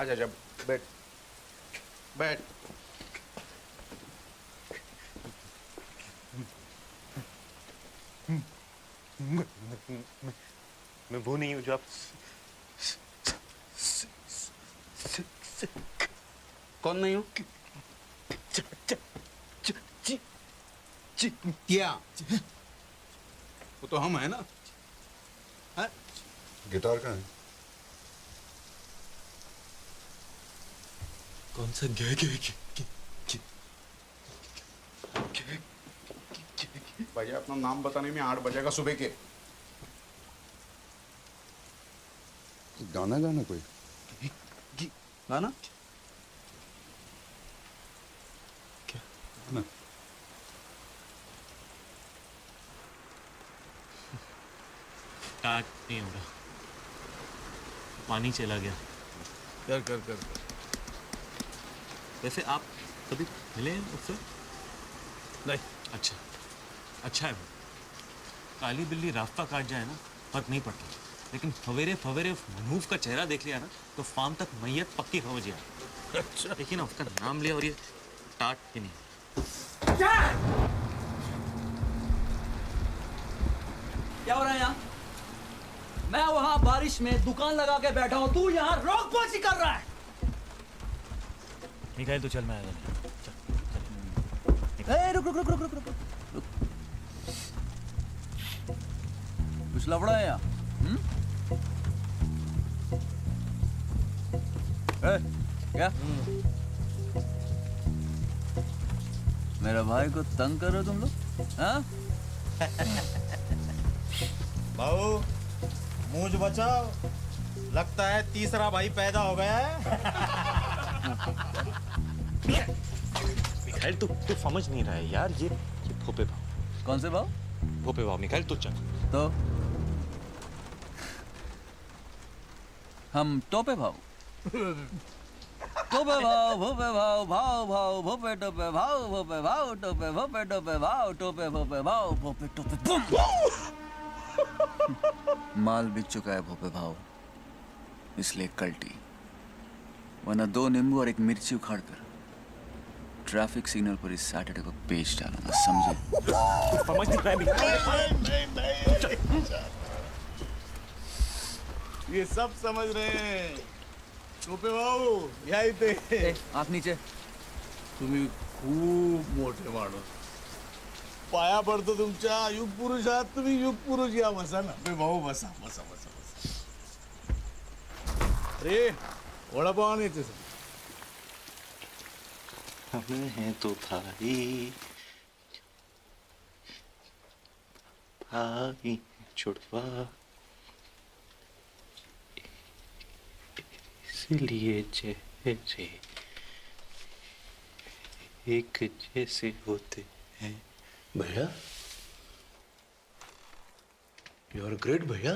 आजा जा. बैठ बैठ. मैं वो नहीं हूँ जो आप कौन नहीं हूँ?
क्या वो तो हम है ना.
गिटार कहाँ है?
कौन सा गे
भैया अपना नाम बताने में 8 बजेगा सुबह के।
गाना गाना कोई?
गाना?
क्या ना?
स्टार्ट नहीं हो रहा, पानी चला गया।
कर कर कर कर।
वैसे आप कभी मिले हैं उससे?
नहीं।
अच्छा, अच्छा है वो। काली बिल्ली रास्ता काट जाए ना फर्क नहीं पड़ता, लेकिन फवेरे फवेरे मनहूफ का चेहरा देख लिया ना तो फार्म तक मैयत पक्की समझ गया। अच्छा। लेकिन उसका नाम लिया और ये टाट ही नहीं।
क्या हो रहा है यहाँ? मैं वहां बारिश में दुकान लगा के बैठा हूँ, तू यहाँ रोक पोछी कर रहा है।
मिखाइल तो चल, मैं आया।
रुक रुक रुक रुक रुक रुक रुक। कुछ लफड़ा है यहाँ? क्या? मेरा भाई को तंग कर रहे हो तुम लोग? हाँ?
भाऊ मूंछ बचाओ, लगता है तीसरा भाई पैदा हो गया है।
मिखाइल तू समझ नहीं रहा है यार, ये भोपे भाव।
कौन से भाव?
भोपे भाव। मिखाइल तू चल।
तो हम टोपे भाव। टोपे भाव, भोपे भाव, भाव भाव, भोपे टोपे भाव, भोपे भाव, टोपे भोपे टोपे भाव, टोपे भोपे भाव, भोपे टोपे बूम। माल बिक चुका है भोपे भाव, इसलिए कल्टी। वरना 2 नींबू और 1 मिर्ची उखाड़ कर ट्रैफिक सिग्नल पर इस सैटरडे को बेच डालूंगा, समझे?
समझ नहीं रहा
ये सब समझ रहे हैं। टोपे भाऊ यही थे।
हाथ नीचे।
तुम्ही खूप मोठे माणूस, पाया पडतो तुमच्या। युग पुरुष आहात तुम्ही, युग पुरुष। या बसा ना भाऊ, बसा बसा बसा बसा। अरे वडापाव आणायचे सर।
हम हैं तो भाई, भाई छुड़वा, इसलिए चेहरे एक जैसे होते हैं।
भैया यू आर ग्रेट भैया।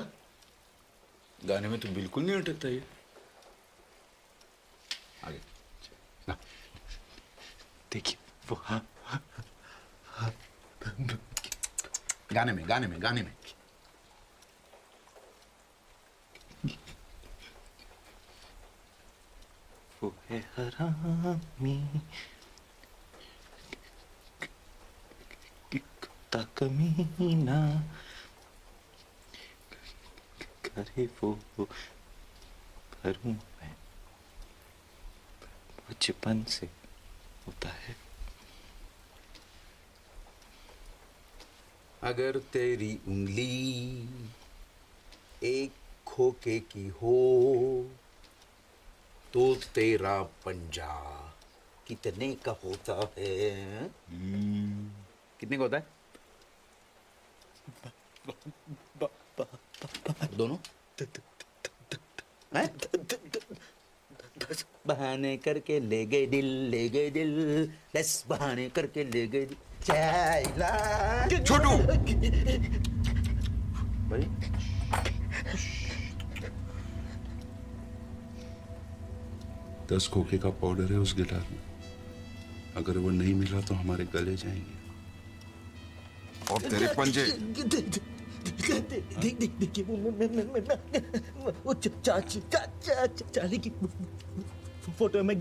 गाने में तो बिल्कुल नहीं अटकता ये। आगे
देखिए वो
गाने में गाने में गाने में
वो है हरामी, कुत्ता कमीना, करे वो भरूं मैं, बचपन से होता है।
अगर तेरी उंगली एक खोखे की हो तो तेरा पंजा कितने का होता है? कितने का होता है? दोनों? हैं? बहाने करके ले गए दिल, ले गए दिल, बस बहाने करके ले गए दिल।
छोटू!
भाई
10 खोखे का पाउडर है उस गिटार में। अगर वो नहीं मिला तो हमारे गले जाएंगे। और तेरे पंजे।
देखिए वो चाची की फोटो में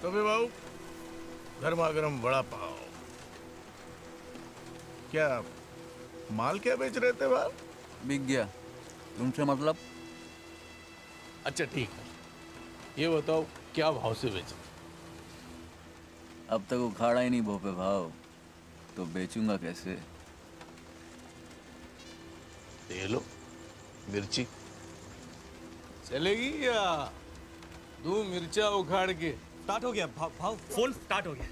टोपे भाऊ गर्मा गर्म वड़ा पाव। क्या माल क्या बेच रहे थे बाहर?
बिक गया। तुमसे मतलब?
अच्छा ठीक है, ये बताओ क्या भाव से बेचा?
अब तक उखाड़ा ही नहीं भोपे भाव, तो तो बेचूंगा कैसे?
ये लो मिर्ची चलेगी या दो मिर्चा उखाड़ के?
स्टार्ट हो गया भाव फोन स्टार्ट हो गया।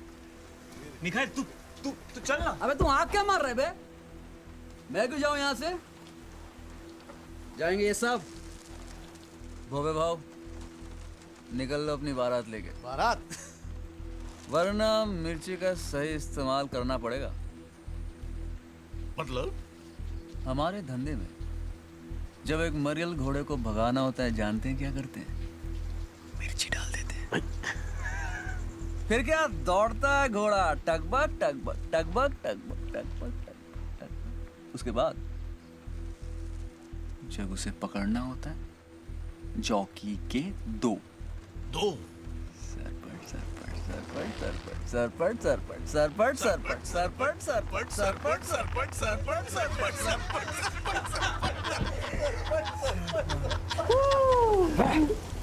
मिखाइल तू तू तू चल ना।
अबे तू आग क्या मार रहे बे? मैं क्यों जाऊं यहाँ से? जाएंगे ये सब।
भोपे भाव निकल लो अपनी बारात लेके।
बारात?
वरना मिर्ची का सही इस्तेमाल करना पड़ेगा।
मतलब?
हमारे धंधे में जब एक मरियल घोड़े को भगाना होता है, जानते हैं क्या करते हैं? मिर्ची डाल देते हैं। फिर क्या दौड़ता है घोड़ा, टकबक टकबक टकबक टकबक टकबक टकबक। उसके बाद जब उसे पकड़ना होता है, जॉकी के दो सरपट सरपट सरपट सरपट सरपट सरपट सरपट सरपट सरपट सरपट सरपट सरपट सरपट।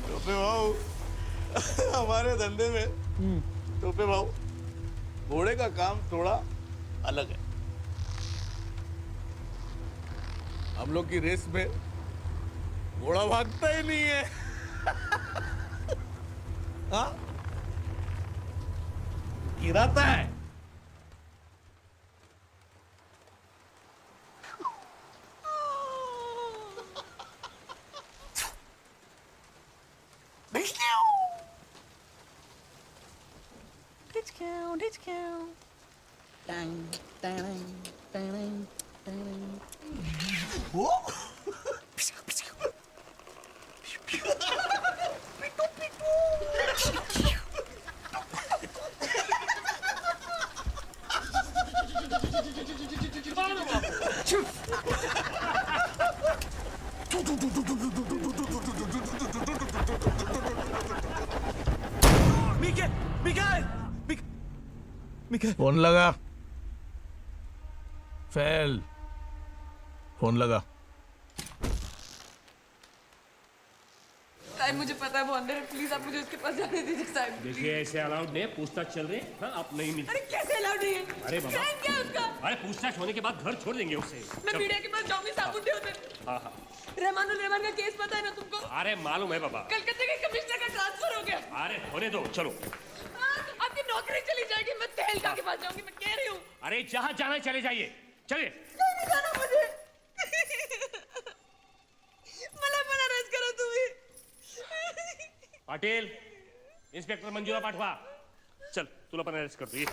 टोपे भाऊ हमारे धंधे में टोपे भाऊ घोड़े का काम थोड़ा अलग है। हम लोग की रेस में घोड़ा भागता ही नहीं है। हाँ? गिराता है। फोन लगा। फेल। फोन लगा।
साहब मुझे पता है वो अंदर है, प्लीज आप मुझे उसके पास जाने दीजिए साहब।
देखिए ऐसे अलाउड नहीं है, पूछताछ चल रही है। हाँ, आप नहीं मिल।
अरे कैसे अलाउड नहीं है?
अरे बाबा।
फ्रेंड क्या है उसका?
अरे पूछताछ होने के बाद घर छोड़ देंगे उसे।
मैं मीडिया के पास जाऊंगी साहब उठे उधर।
हाँ हाँ।
रहमान का केस पता है ना तुमको?
अरे मालूम है बाबा।
कलकत्ते के कमिश्नर का ट्रांसफर हो गया।
अरे होने दो, चलो।
आपकी नौकरी चली जाएगी, मैं तहलका के पास जाऊंगी, मैं कह रही हूँ।
अरे जहाँ जाना है चले जाइए, चलिए।
नहीं जाना मुझे। मला रेस्ट करो तुम्ही।
पाटील, इंस्पेक्टर मंजुळा पाठवा. चल, तुला पण अरेस्ट करतो. ये.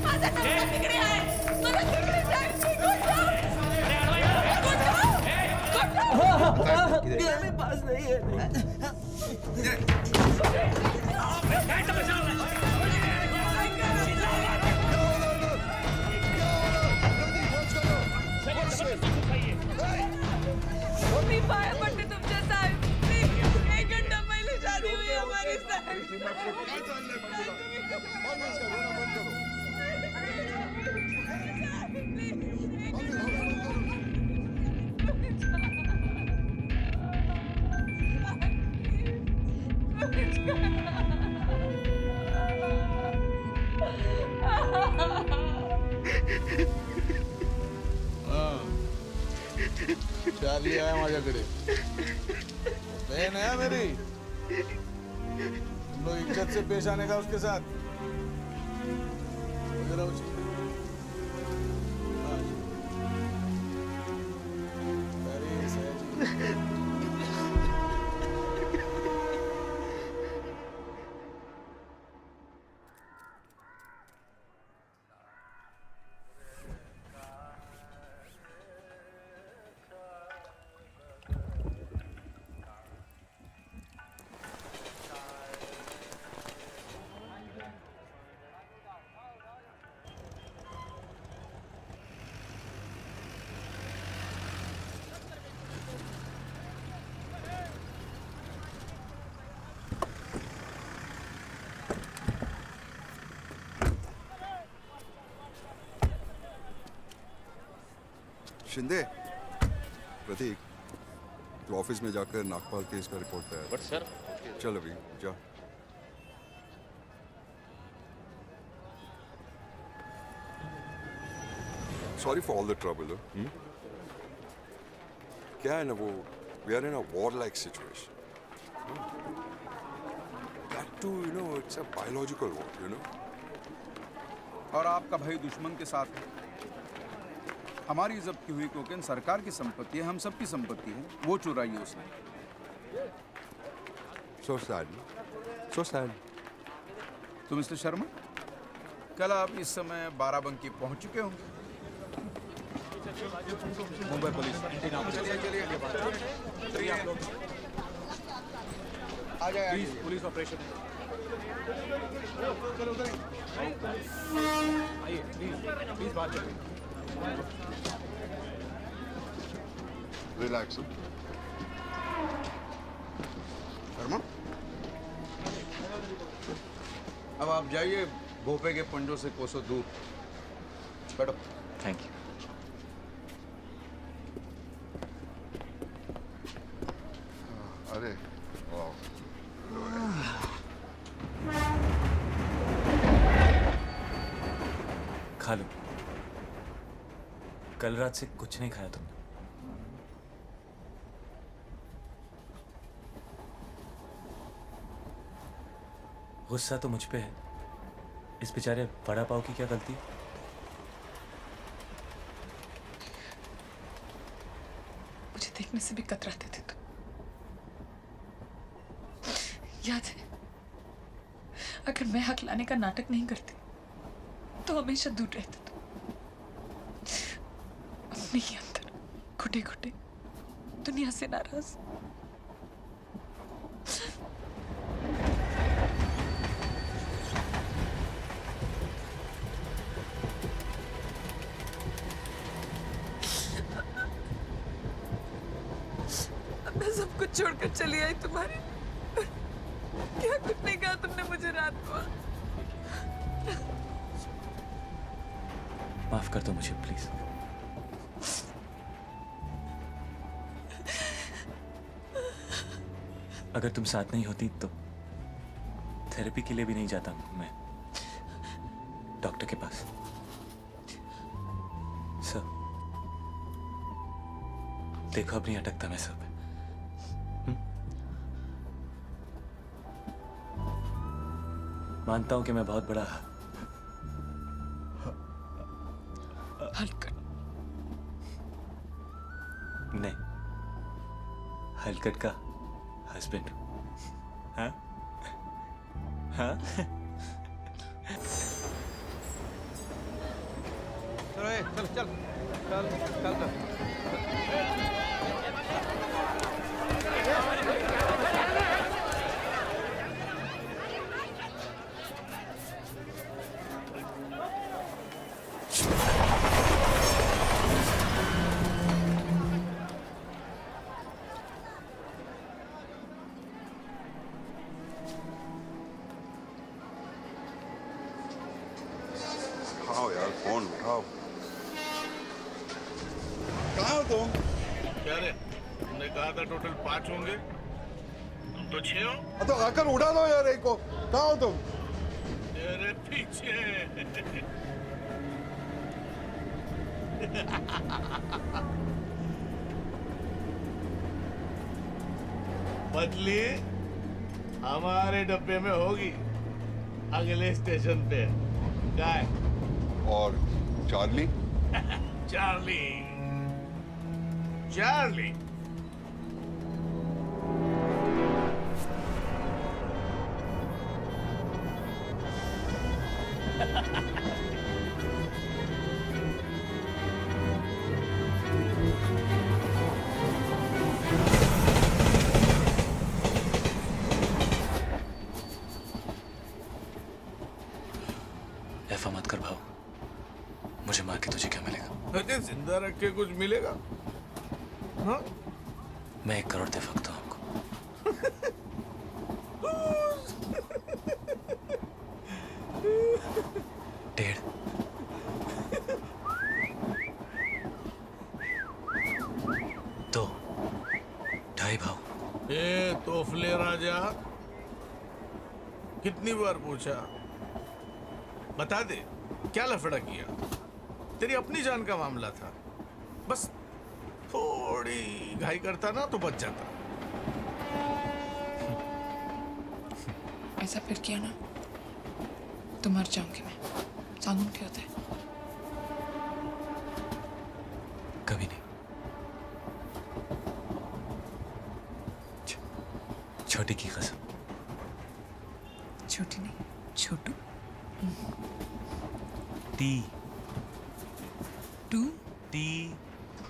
माझा नवरा तिकडे आहे. मला तिकडे जायचं.
मेरे पास नहीं है।
मी पाया पडते तुमच्या साहेब. एक घंटा पहिले शादी हुई हमारी
चार्ली आया माझ्याकडे. बहन है मेरी. तुम लोग इज्जत से पेश आने का उसके साथ.
शिंदे, प्रतीक, तो ऑफिस में जाकर नागपाल केस का रिपोर्ट तैयार।
बट सर,
चल अभी जा। Sorry for all the trouble. क्या है ना वो, we are in a war-like situation. That too, you know, it's a biological war, you know.
और आपका भाई दुश्मन के साथ है। हमारी जब्त की हुई कोकेन सरकार की संपत्ति है, हम सबकी संपत्ति है। वो चुराई है उसने।
So sad. So sad.
तो मिस्टर शर्मा, कल आप इस समय बाराबंकी पहुंच चुके होंगे। मुंबई पुलिस। चलिए आप लोग आ जाए पुलिस ऑपरेशन। आइए प्लीज बात करें।
रिलैक्स।
शर्मा, अब आप जाइए भोपे के पंजों से कोसों दूर। बैठो।
Thank you.
अरे वाह।
खा लो। कल रात से कुछ नहीं खाया तुमने। गुस्सा तो मुझ पे है। इस बेचारे वड़ा पाव की क्या गलती है?
मुझे देखने से भी कतराते थे तुम, याद है? अगर मैं हक लाने का नाटक नहीं करती तो हमेशा दूर रहते तुम। अपने ही अंदर घुटे घुटे दुनिया से नाराज। मैं सब कुछ छोड़कर चली आई तुम्हारे। क्या कुछ नहीं कहा तुमने मुझे रात को।
माफ कर दो मुझे प्लीज। अगर तुम साथ नहीं होती तो थेरेपी के लिए भी नहीं जाता मैं डॉक्टर के पास। सर देखो अब नहीं अटकता मैं सब। मानता हूं कि मैं बहुत बड़ा
हलकट
नहीं, हलकट का हस्बैंड। हाँ हाँ।
चल।
उठाओ यार, फोन उठाओ।
कहाँ हो तुम?
क्या रे, तुमने कहा था टोटल 5 होंगे, तुम तो 6 हो।
तो आकर उड़ा दो यार एक को। कहाँ हो तुम?
तेरे पीछे। बदली हमारे डब्बे में होगी, अगले स्टेशन पे। काय?
और चार्ली?
चार्ली
ऐसा मत कर भाव, मुझे मार के तुझे क्या मिलेगा?
अरे जिंदा रख के कुछ मिलेगा? हाँ?
मैं 1 करोड़ दे सकता हूँ आपको। डेढ़। दो। 2.5 भाव।
ए तोफले राजा, कितनी बार पूछा? बता दे क्या लफड़ा किया? तेरी अपनी जान का मामला था, बस थोड़ी घाई करता ना तो बच जाता।
ऐसा फिर किया ना तो मर जाऊंगी मैं। सांगून ठेवते
कभी नहीं। छोटी की कसम।
छोटी नहीं, छोटू।
T
two
T.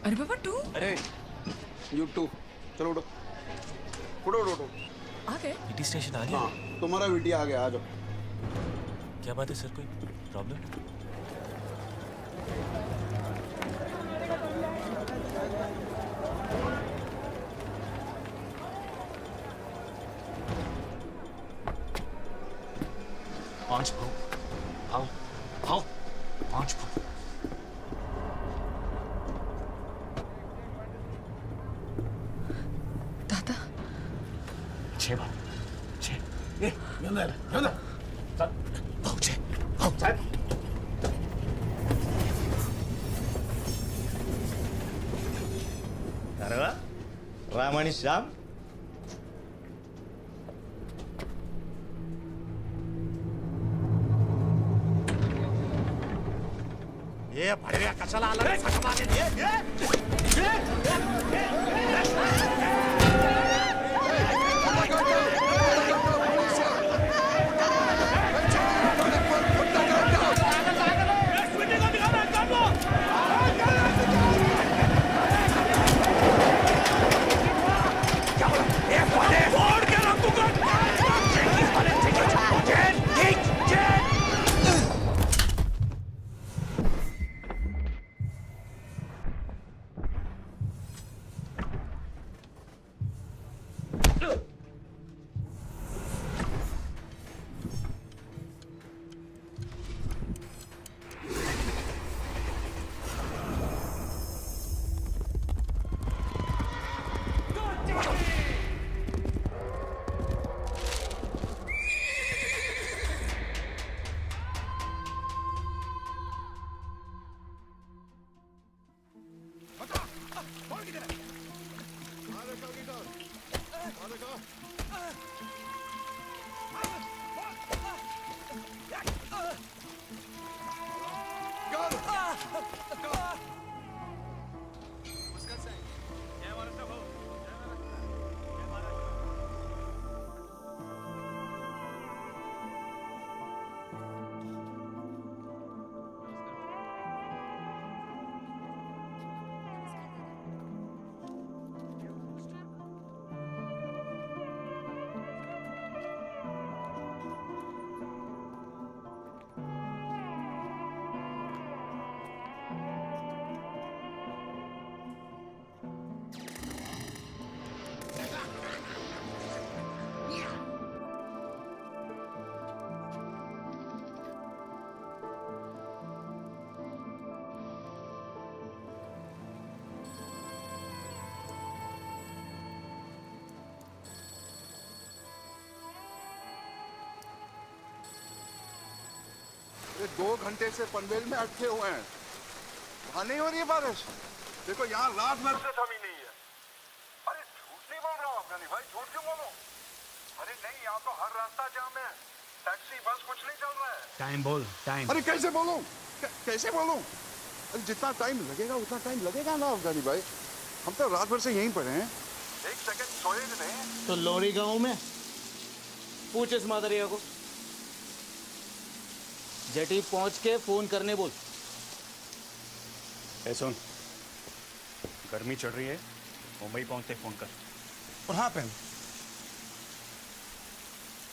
अरे बाबा टू।
अरे यू टू, चलो उठो उठो उठो उठो।
आ गए?
ईटी स्टेशन आ गया?
हाँ, तुम्हारा वीटी आ गया, आ जाओ।
क्या बात है सर, कोई प्रॉब्लम? पांच भाव, आओ आओ, पांच भाव।
दादा
छह भाव, छह। ए, यंदा सात भाव, छह भाव, सात।
अरे वा, राम आणि श्याम.
ये भैया कशाला आला रे सका मागे?
ये 2 घंटे से पनवेल में अटके हुए हैं, वहां नहीं हो रही है बारिश। देखो यहाँ रात भर से थमी नहीं है।
अरे झूठ नहीं बोल रहा हूँ अफगानी भाई, झूठ क्यों बोलूं? अरे नहीं, यहाँ तो हर रास्ता जाम है, टैक्सी बस कुछ नहीं चल रहा है।
टाइम बोल, टाइम।
अरे कैसे बोलूं, कैसे बोलूं? अरे जितना टाइम लगेगा उतना टाइम लगेगा ना अफगानी भाई, हम तो रात भर से यहीं पड़े हैं।
1 सेकंड सोए भी नहीं।
तो लोरी गांव में पूछ इस मादरिया को, जेटी पहुंच के फोन करने बोल।
ए सुन, गर्मी चढ़ रही है, मुंबई पहुंचते फोन कर।
और हाँ pen,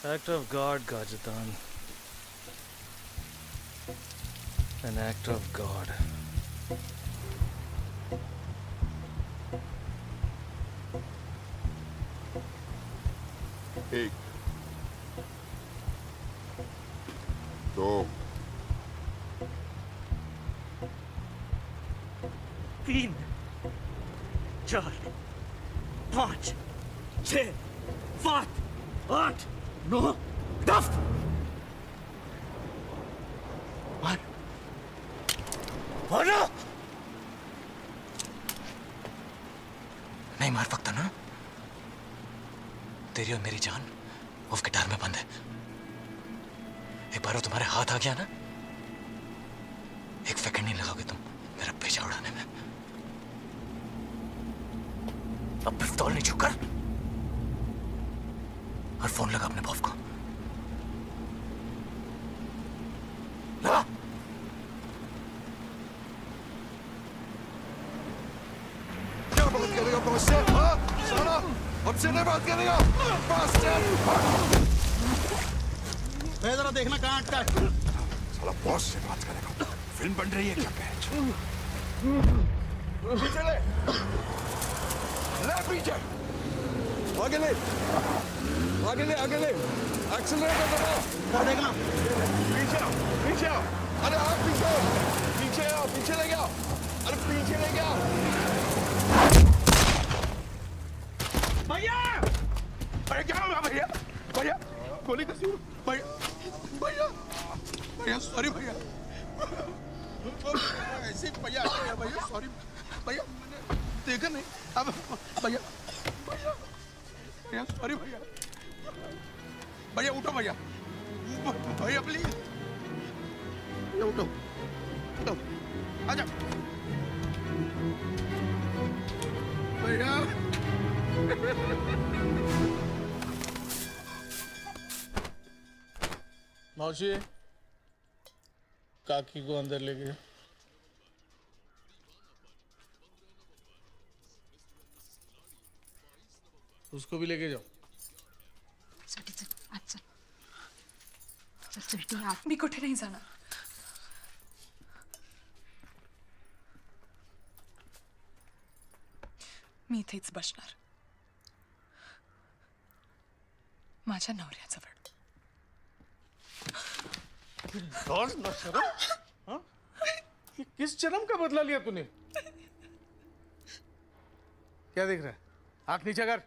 Act of God, Gajatan. An act of God.
एक, दो,
3, 4, 5, 6, 7, 8, 9, 10. 1,
मारो। नहीं मार सकता ना? तेरी और मेरी जान उस गिटार में बंद है। एक बार वो तुम्हारे हाथ आ गया ना, एक सेकंड नहीं लगाओगे तुम मेरा पेशा उड़ाने में। अब पिस्तौल नहीं चुप कर और फोन लगा अपने बॉस को। लगा।
क्या बात करेगा बास्टर्ड? हाँ साला हमसे नहीं बात करेगा बास्टर्ड।
जरा देखना कहाँ अटका है।
साला बॉस से बात करेगा। फिल्म बन रही है क्या पैच? पीछे ले पीछे आगे ले आगे ले एक्सीलरेटर दबाओ।
क्या देखना?
पीछे आओ अरे आप पीछे ले गया अरे पीछे ले गया।
भैया
अरे क्या हुआ भैया गोली कैसी हुई? भैया सॉरी भैया
ऐसे भैया सॉरी भैया मैंने देखा नहीं। अब भैया सॉरी भैया उठो भैया प्लीज उठो आजा भैया।
मौसी काकी को अंदर ले गए। उसको भी लेके जाओ।
चल मी कुठे नाही जाणार। मी इथेच बसणार माझ्या नवऱ्याजवळ।
हाँ? ये किस जन्म का बदला लिया तूने? क्या देख रहा है? आंख नीचे कर।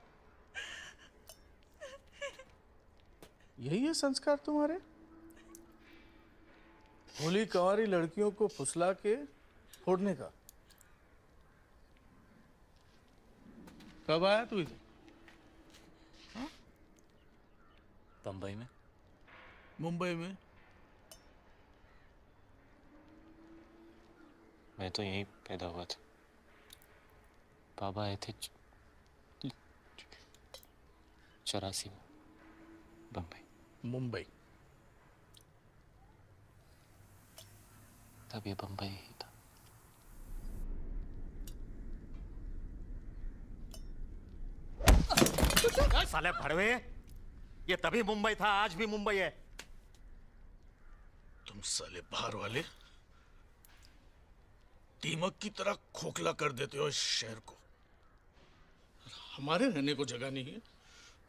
यही है संस्कार तुम्हारे? भोली कंवारी लड़कियों को फुसला के फोड़ने का। कब आया तू इधर?
बंबई में।
मुंबई में?
मैं तो यहीं पैदा हुआ था। बाबा आए थे 84 में
मुंबई।
तब ये बंबई ही था।
साले भड़वे, ये तभी मुंबई था, आज भी मुंबई है।
तुम साले बाहर वाले दीमक की तरह खोखला कर देते हो इस शहर को। हमारे रहने को जगह नहीं है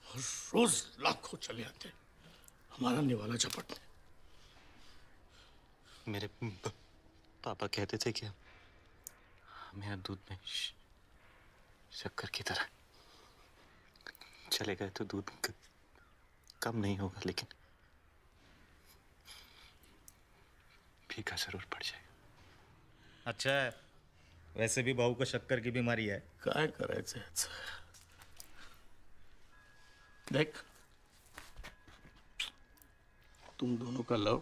और रोज लाखों चले आते हैं हमारा निवाला झपटने।
मेरे पापा कहते थे कि मेरा दूध में शक्कर की तरह चले गए तो दूध कम नहीं होगा, लेकिन फीका जरूर पड़ जाएगा।
अच्छा है, वैसे भी बहू को शक्कर की बीमारी है।
काय करायचं याचं? देख, तुम दोनों का लव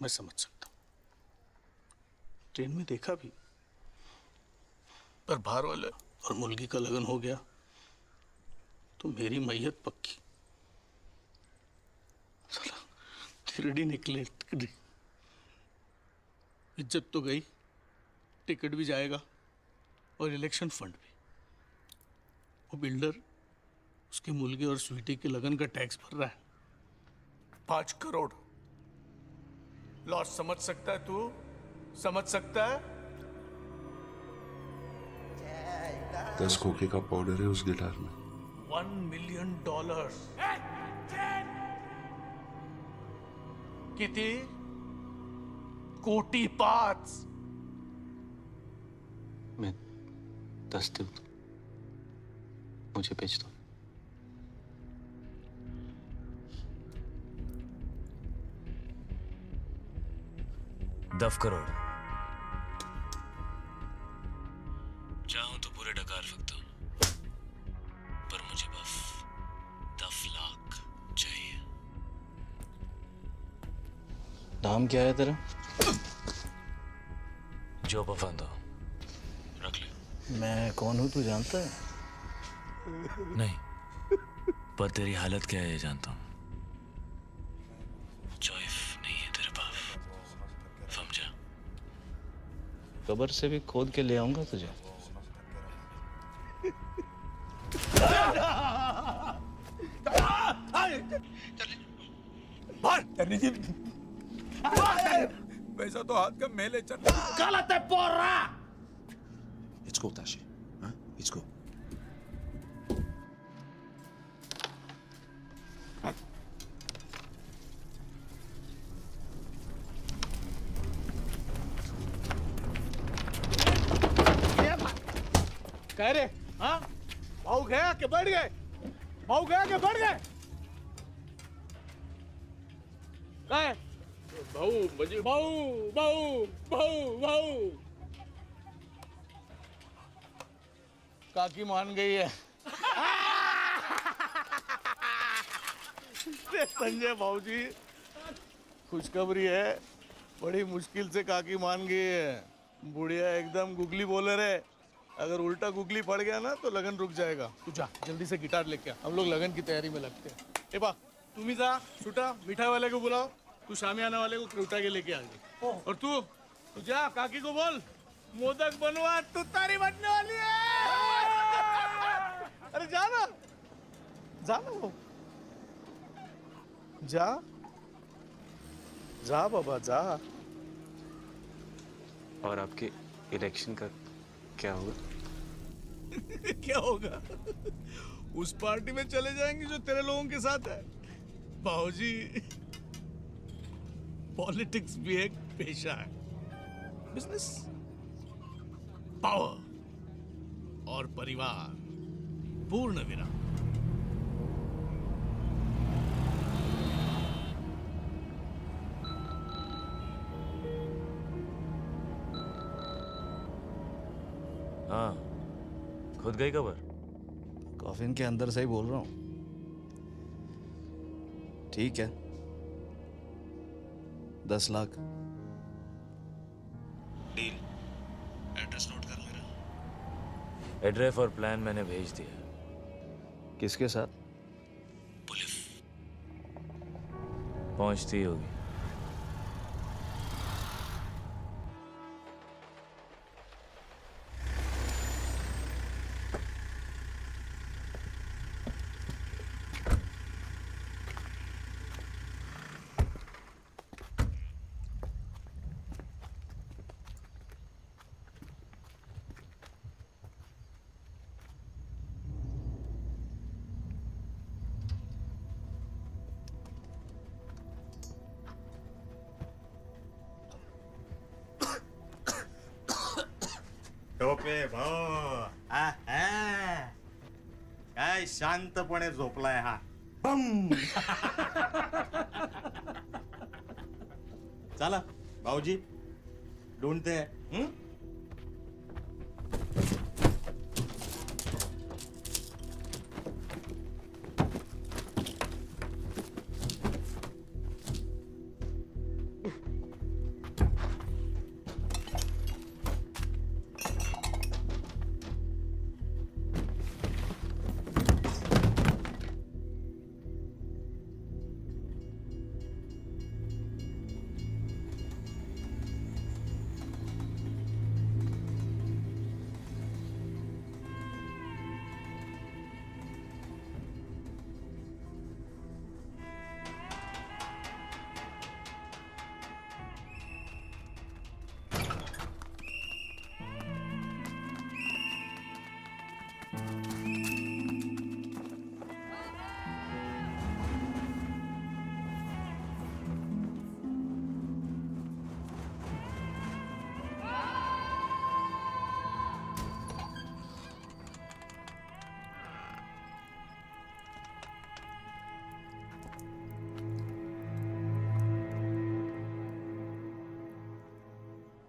मैं समझ सकता हूं, ट्रेन में देखा भी, पर बाहर वाले और मुलगी का लगन हो गया तो मेरी मैयत पक्की। साला तिरडी निकले, इज्जत तो गई, टिकट भी जाएगा और इलेक्शन फंड भी। वो बिल्डर उसके मुलगे और स्वीटी के लगन का टैक्स भर रहा है 5 करोड़। लॉस समझ सकता है तू? समझ सकता है?
10 खोखे का पाउडर है उस गिटार में।
$1 मिलियन। किती? कोटी 5।
मैं 10 दूं, मुझे बेच दो। $10 करोड़।
नाम क्या है तेरा?
जो पसंद हो रख ले।
मैं कौन हूँ तू जानता है?
नहीं, पर तेरी हालत क्या है ये जानता हूँ। चॉइस नहीं है तेरे पास, समझा?
कब्र से भी खोद के ले आऊंगा तुझे।
वैसा तो हाथ का मेल है चल।
गलत है पोरा।
Let's go, Tashi. Huh? Let's go.
कह रहे हाँ भाऊ गया कि बढ़ गए? भाऊ गया कि बढ़ गए? भाऊ मुझे भाऊ भाऊ भाऊ भाऊ काकी मान गई है। संजय भाऊ जी खुशखबरी है, बड़ी मुश्किल से काकी मान गई है। बुढ़िया एकदम गुगली बोलर है, अगर उल्टा गुगली पड़ गया ना तो लगन रुक जाएगा। तू जा जल्दी से गिटार लेके आ, हम लोग लगन की तैयारी में लगते हैं। ए बा तुम ही जा छूटा, मिठाई वाले को बुलाओ, तू शामियाना वाले को उठा के लेके आ गई। और तू जा काकी को बोल मोदक बनवा, तू तारी बनने वाली है। अरे जा ना, जा ना, जा जा बाबा जा।
और आपके इलेक्शन का क्या होगा?
क्या होगा? उस पार्टी में चले जाएंगे जो तेरे लोगों के साथ है। बाबूजी पॉलिटिक्स भी एक पेशा है, बिजनेस, पावर और परिवार, पूर्ण विराम।
हाँ, खुद गई खबर?
कॉफिन के अंदर से ही बोल रहा हूँ। ठीक है, 10 लाख
डील। एड्रेस नोट कर मेरा। एड्रेस और प्लान मैंने भेज दिया।
किसके साथ?
पुलिस पहुंचती होगी।
टोपे भाऊ काय शांतपणे झोपलाय हा। बम चला भाऊजी ढूंढते हैं।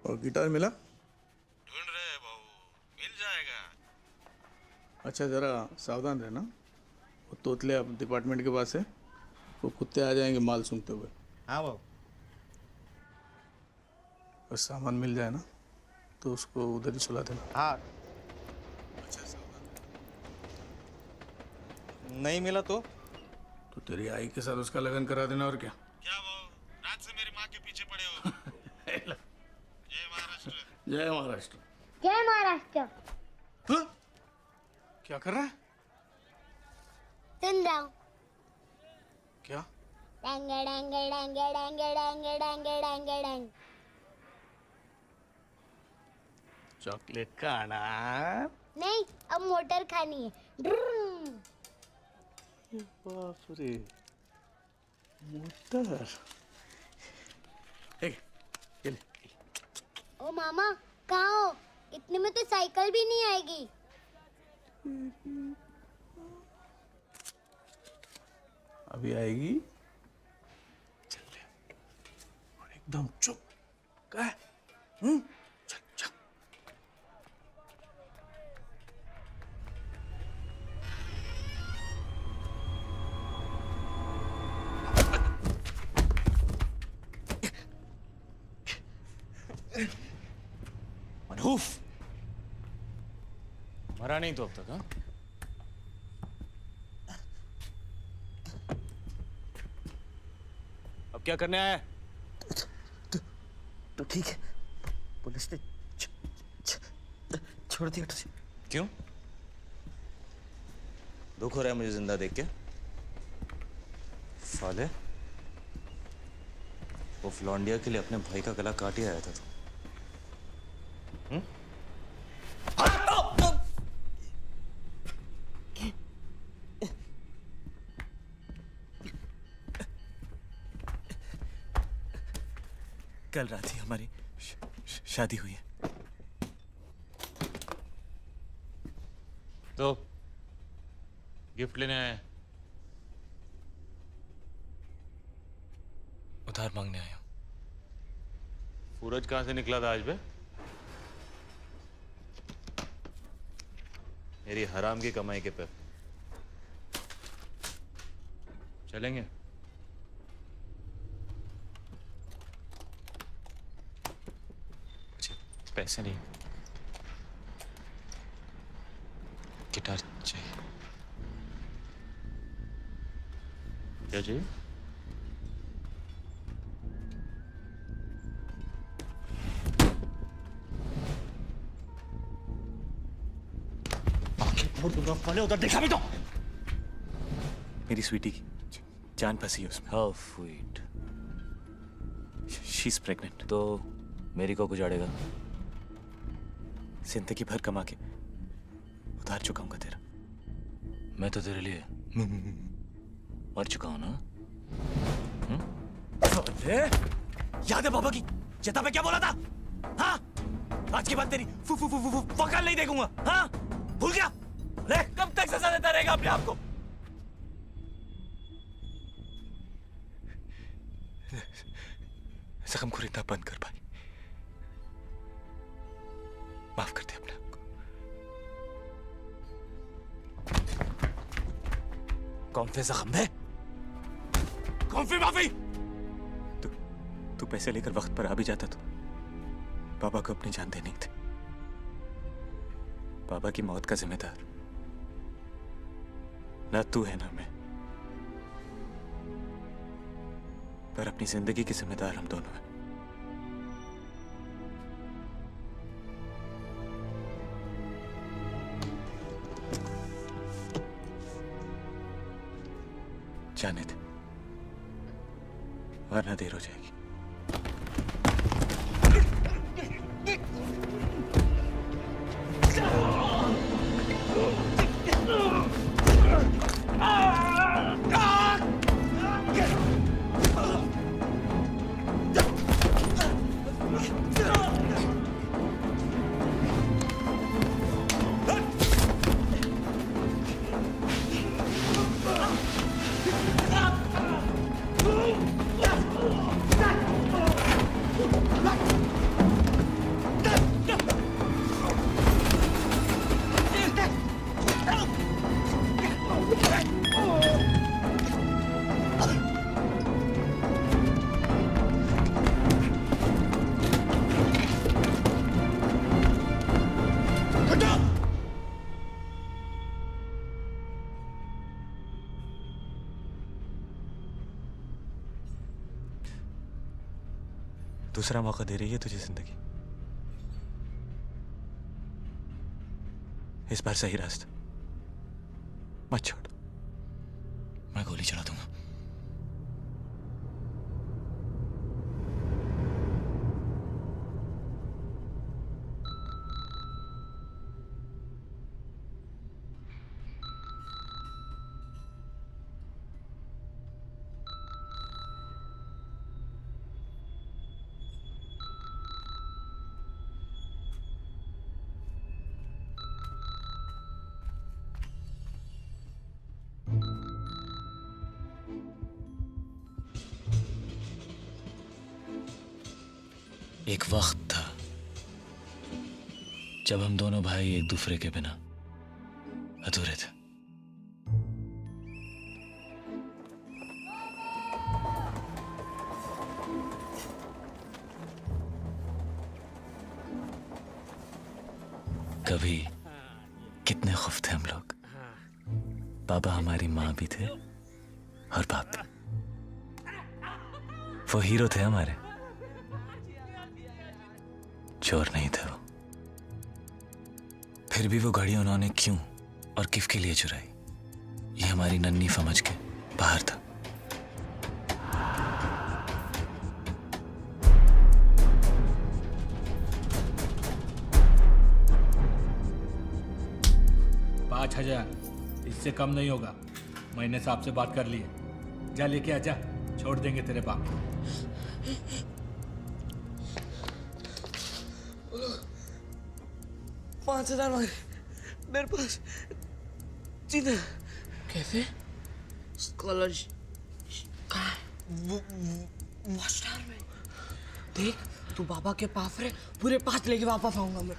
और गिटार मिला?
ढूंढ रहे हैं बाबू, मिल जाएगा।
अच्छा जरा सावधान रहना, वो तोतले डिपार्टमेंट के पास है, वो कुत्ते आ जाएंगे माल सूंघते हुए।
हाँ बाबू।
बस सामान मिल जाए ना तो उसको उधर ही सुला देना।
हाँ। नहीं मिला तो
तेरी आई के साथ उसका लगन करा देना और क्या।
रात से मेरी माँ के पीछे पड़े हो। जय महाराष्ट्र।
जय महाराष्ट्र।
जय महाराष्ट्र।
क्या कर रहा है?
सुन रहा हूँ।
क्या?
डेंग डेंग डेंग डेंग डेंग डेंग डेंग डेंग।
चॉकलेट खाना?
नहीं, अब मोटर खानी है।
बाप रे, मोटर। ये ले।
ओ मामा, कहाँ हो? इतने में तो साइकिल भी नहीं आएगी।
अभी आएगी। चल ले। और एकदम चुप। क्या है? चल चल।
मनहूफ मरा नहीं तो अब तक। हाँ, अब क्या करने आया है?
तो ठीक है, पुलिस ने छोड़ दिया तुझे।
क्यों? दुख हो रहा है मुझे जिंदा देख के? साले, वो फ्लॉन्डिया के लिए अपने भाई का गला काट ही आया था तू।
कल रात ही हमारी शादी हुई है।
तो गिफ्ट लेने आया है?
उधार मांगने आया हूं।
सूरज कहां से निकला था आज बे? मेरी हराम की कमाई के पे चलेंगे।
पैसे नहीं, गिटार चाहिए।
क्या चाहिए?
उधर देखा भी तो। मेरी स्वीटी की जान फंसी है उसमें।
How sweet.
She is pregnant.
तो मेरी को गुजारेगा?
जिंदगी भर कमा के उधार चुकाऊंगा तेरा।
मैं तो तेरे लिए मर चुका हूं ना।
याद है पापा की चिता पे क्या बोला था? हाँ, आज के बाद तेरी वकाल नहीं देखूंगा। हाँ, भूल गया? अरे कब तक सजा देता रहेगा अपने आप को? जख्म को इतना बंद कर भाई। माफ कर दे अपने आप को। कौन से जख्म है? कौन सी माफी? तू पैसे लेकर वक्त पर आ भी जाता तो बाबा को अपनी जान देनी थी। बाबा की मौत का जिम्मेदार ना तू है ना मैं, पर अपनी जिंदगी की जिम्मेदार हम दोनों हैं। जाने दे, वरना देर हो जाएगी। दूसरा मौका दे रही है तुझे जिंदगी। इस बार सही रास्ता मत छोड़।
मैं गोली चला दूंगा। एक वक्त था जब हम दोनों भाई एक दूसरे के बिना अधूरे थे। कभी कितने खुश थे हम लोग। बाबा हमारी माँ भी थे और बाप भी। वो हीरो थे हमारे, चोर नहीं थे वो। फिर भी वो घड़ी उन्होंने क्यों और किस के लिए चुराई, ये हमारी नन्ही समझ के बाहर था।
इससे कम नहीं होगा। मैंने साहब से बात कर ली है। जा लेके आजा, छोड़ देंगे तेरे बाप को।
5,000 मांगे मेरे पास। जीना कैसे? स्कॉलरशिप कहाँ है? हॉस्टल में। देख तू बाबा के पास रहे, पूरे 5 लेके वापस आऊंगा मैं।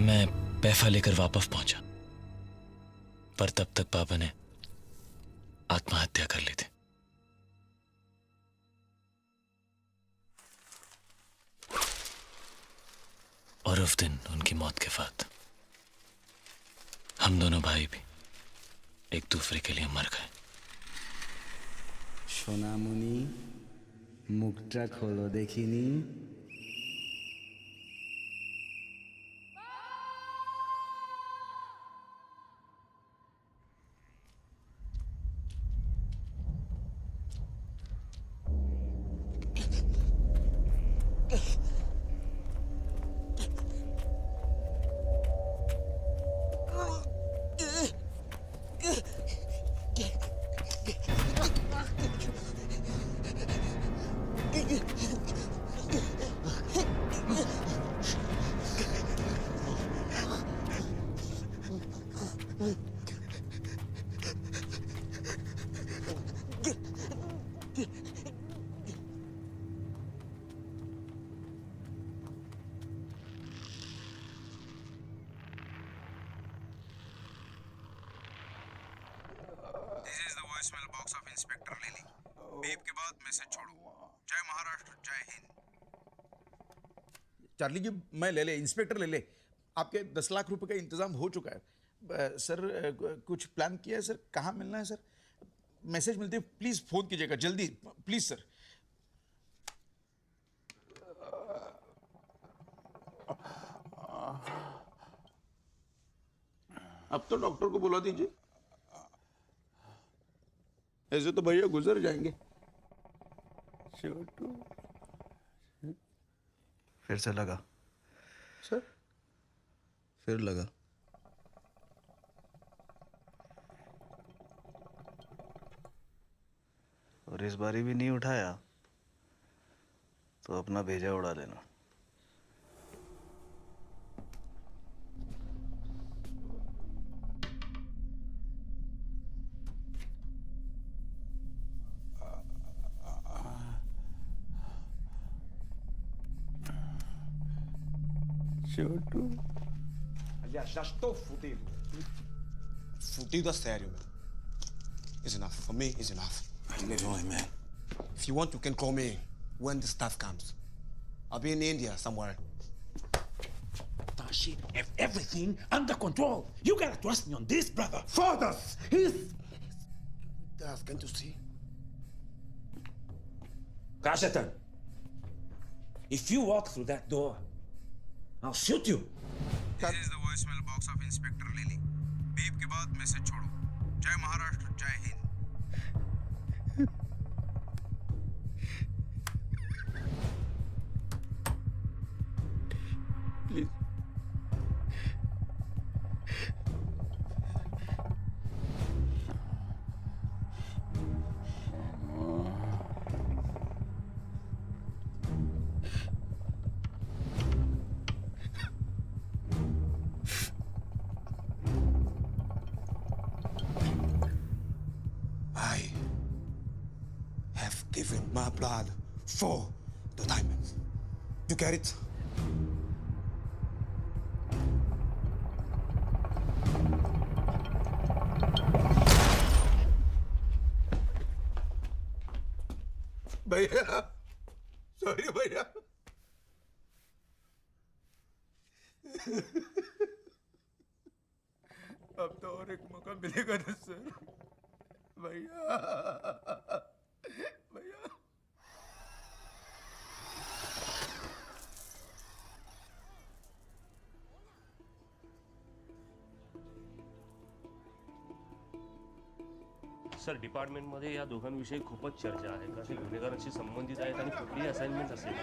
मैं पैसा लेकर वापस पहुंचा, पर तब तक पापा ने आत्महत्या कर ली थी। और उस दिन उनकी मौत के बाद हम दोनों भाई भी एक दूसरे के लिए मर गए।
সোনামণি মুখটা খোলো দেখিনি।
This is the voicemail box of inspector lily. Beep के बाद मैसेज छोड़ो। जय महाराष्ट्र, जय हिंद। चार्ली जी, मैं ले ले, इंस्पेक्टर ले ले। आपके 10 लाख रुपए का इंतजाम हो चुका है। सर कुछ प्लान किया है सर? कहाँ मिलना है सर? मैसेज मिलते प्लीज फोन कीजिएगा जल्दी, प्लीज सर।
अब तो डॉक्टर को बुला दीजिए, ऐसे तो भैया गुजर जाएंगे। छोटू
फिर से लगा
सर?
फिर लगा। और इस बारी भी नहीं उठाया तो अपना भेजा उड़ा लेना।
Chotu.
Aliás, já estou fudido. Fudido a sério, meu. It's enough. For me, it's enough.
Leave it, man.
If you want, you can call me when the stuff comes. I'll be in India somewhere.
Tashi, have everything under control. You gotta trust me on this, brother. Fathers, he's...
That's going to see.
Kashatan, if you walk through that door, I'll shoot you.
This is the voicemail box of Inspector Lily. Beep के बाद message छोड़ो. जय महाराष्ट्र, जय Hind.
Please.
I have given my blood for the diamonds. You get it?
भैया sorry भैया अब तो और एक मौका मिलेगा ना सर भैया भैया
सर डिपार्टमेंटमध्ये या दोघांविषयी खूपच चर्चा आहे कसे गुन्हेगारांशी संबंधित आहेत आणि कुठलीही असाइनमेंट असेल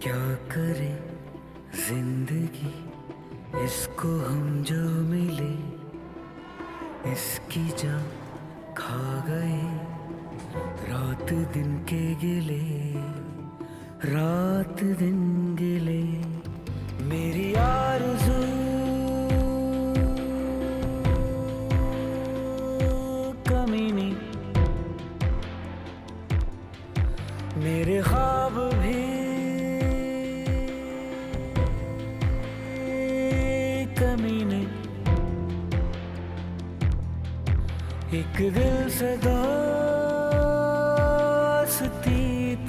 क्या करे जिंदगी इसको हम जो मिले इसकी जान खा गए रात दिन के गिले रात दिन गिले मेरी आरज़ू कमीनी मेरे ख्वाब भी कमीने एक दिल से दोस्ती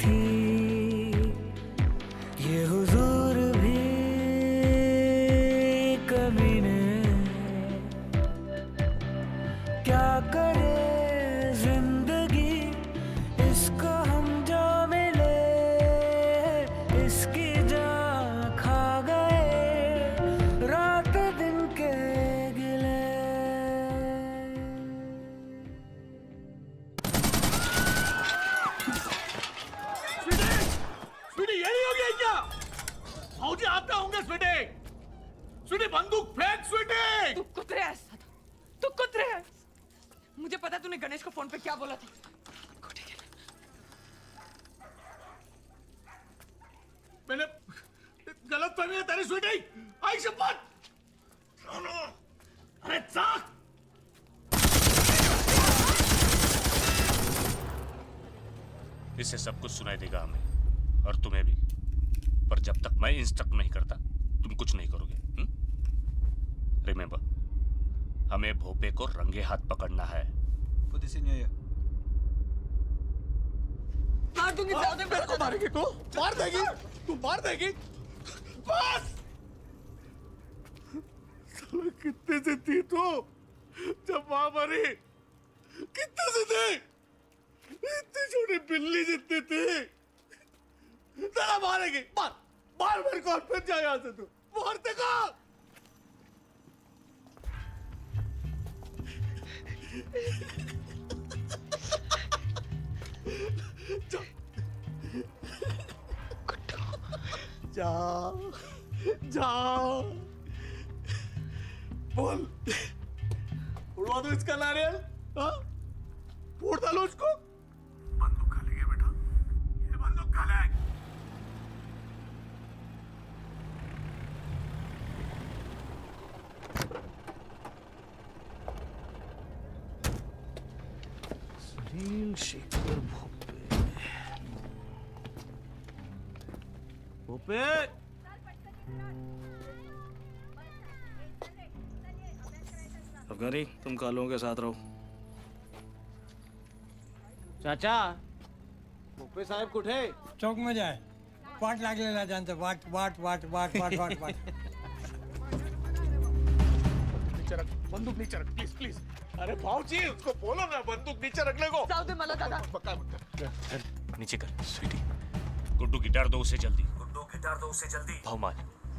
थी ये हुजूर भी कमीने क्या करे जिंदगी इसको हम जो मिले इसकी जान खा गए रात दिन के गिले
स्वीटी ये नहीं हो गया क्या? भाऊजी आप क्या होंगे स्वीटी? स्वीटी बंदूक फेंक स्वीटी!
तू कुतरे है सादा, तू कुतरे है। मुझे पता तूने गणेश को फोन पे क्या बोला था।
मैंने गलत फहमी है तेरी स्वीटी। आई शपथ। अरे चाक।
इससे सब कुछ सुनाई देगा हमें और तुम्हें भी पर जब तक मैं इंस्ट्रक्ट नहीं करता तुम कुछ नहीं करोगे रिमेंबर हमें भोपे को रंगे हाथ पकड़ना है
मार दूंगी
मेरे को मारेगी तू मार देगी तू मार देगी बस साला कितने से थी तू जब मां मरी कितने से थे इतनी छोटी बिल्ली जितनी थी तेरा मारेगी मार मार मेरे को फिर जा यहां से तू मार देगा जा जा बोल उड़वा दो इसका नारियल हाँ फोड़ डालो उसको बंदूक खाली है बेटा ये बंदूक खाली है
सुनील शेखर भोपे। भोपे अफगानी, तुम कालों के साथ रहो।
चाचा भोपे साहेब कुठे?
चौक में जाए, वाट लागलेला त्यांचं, वाट वाट वाट वाट वाट वाट वाट
नीचे रख, बंदूक नीचे रख, प्लीज प्लीज। अरे भाऊजी, उसको बोलो ना बंदूक नीचे रखने को।
जाऊ दे मला दादा।
नीचे कर स्वीटी। गुड्डू गिटार दो उसे जल्दी।
गुड्डू गिटार दो उसे जल्दी।
भाव मार।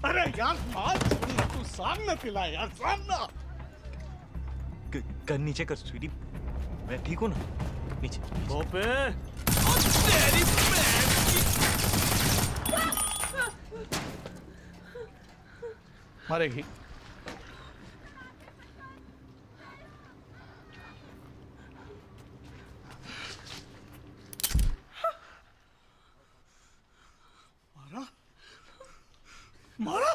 अरे यार मार छोड़ ना, तू सामने पिला यार, सामने।
गन नीचे कर स्वीटी, मैं ठीक हूँ ना? नीचे
भोपे
तेरी
मारेगी।
मारा मारा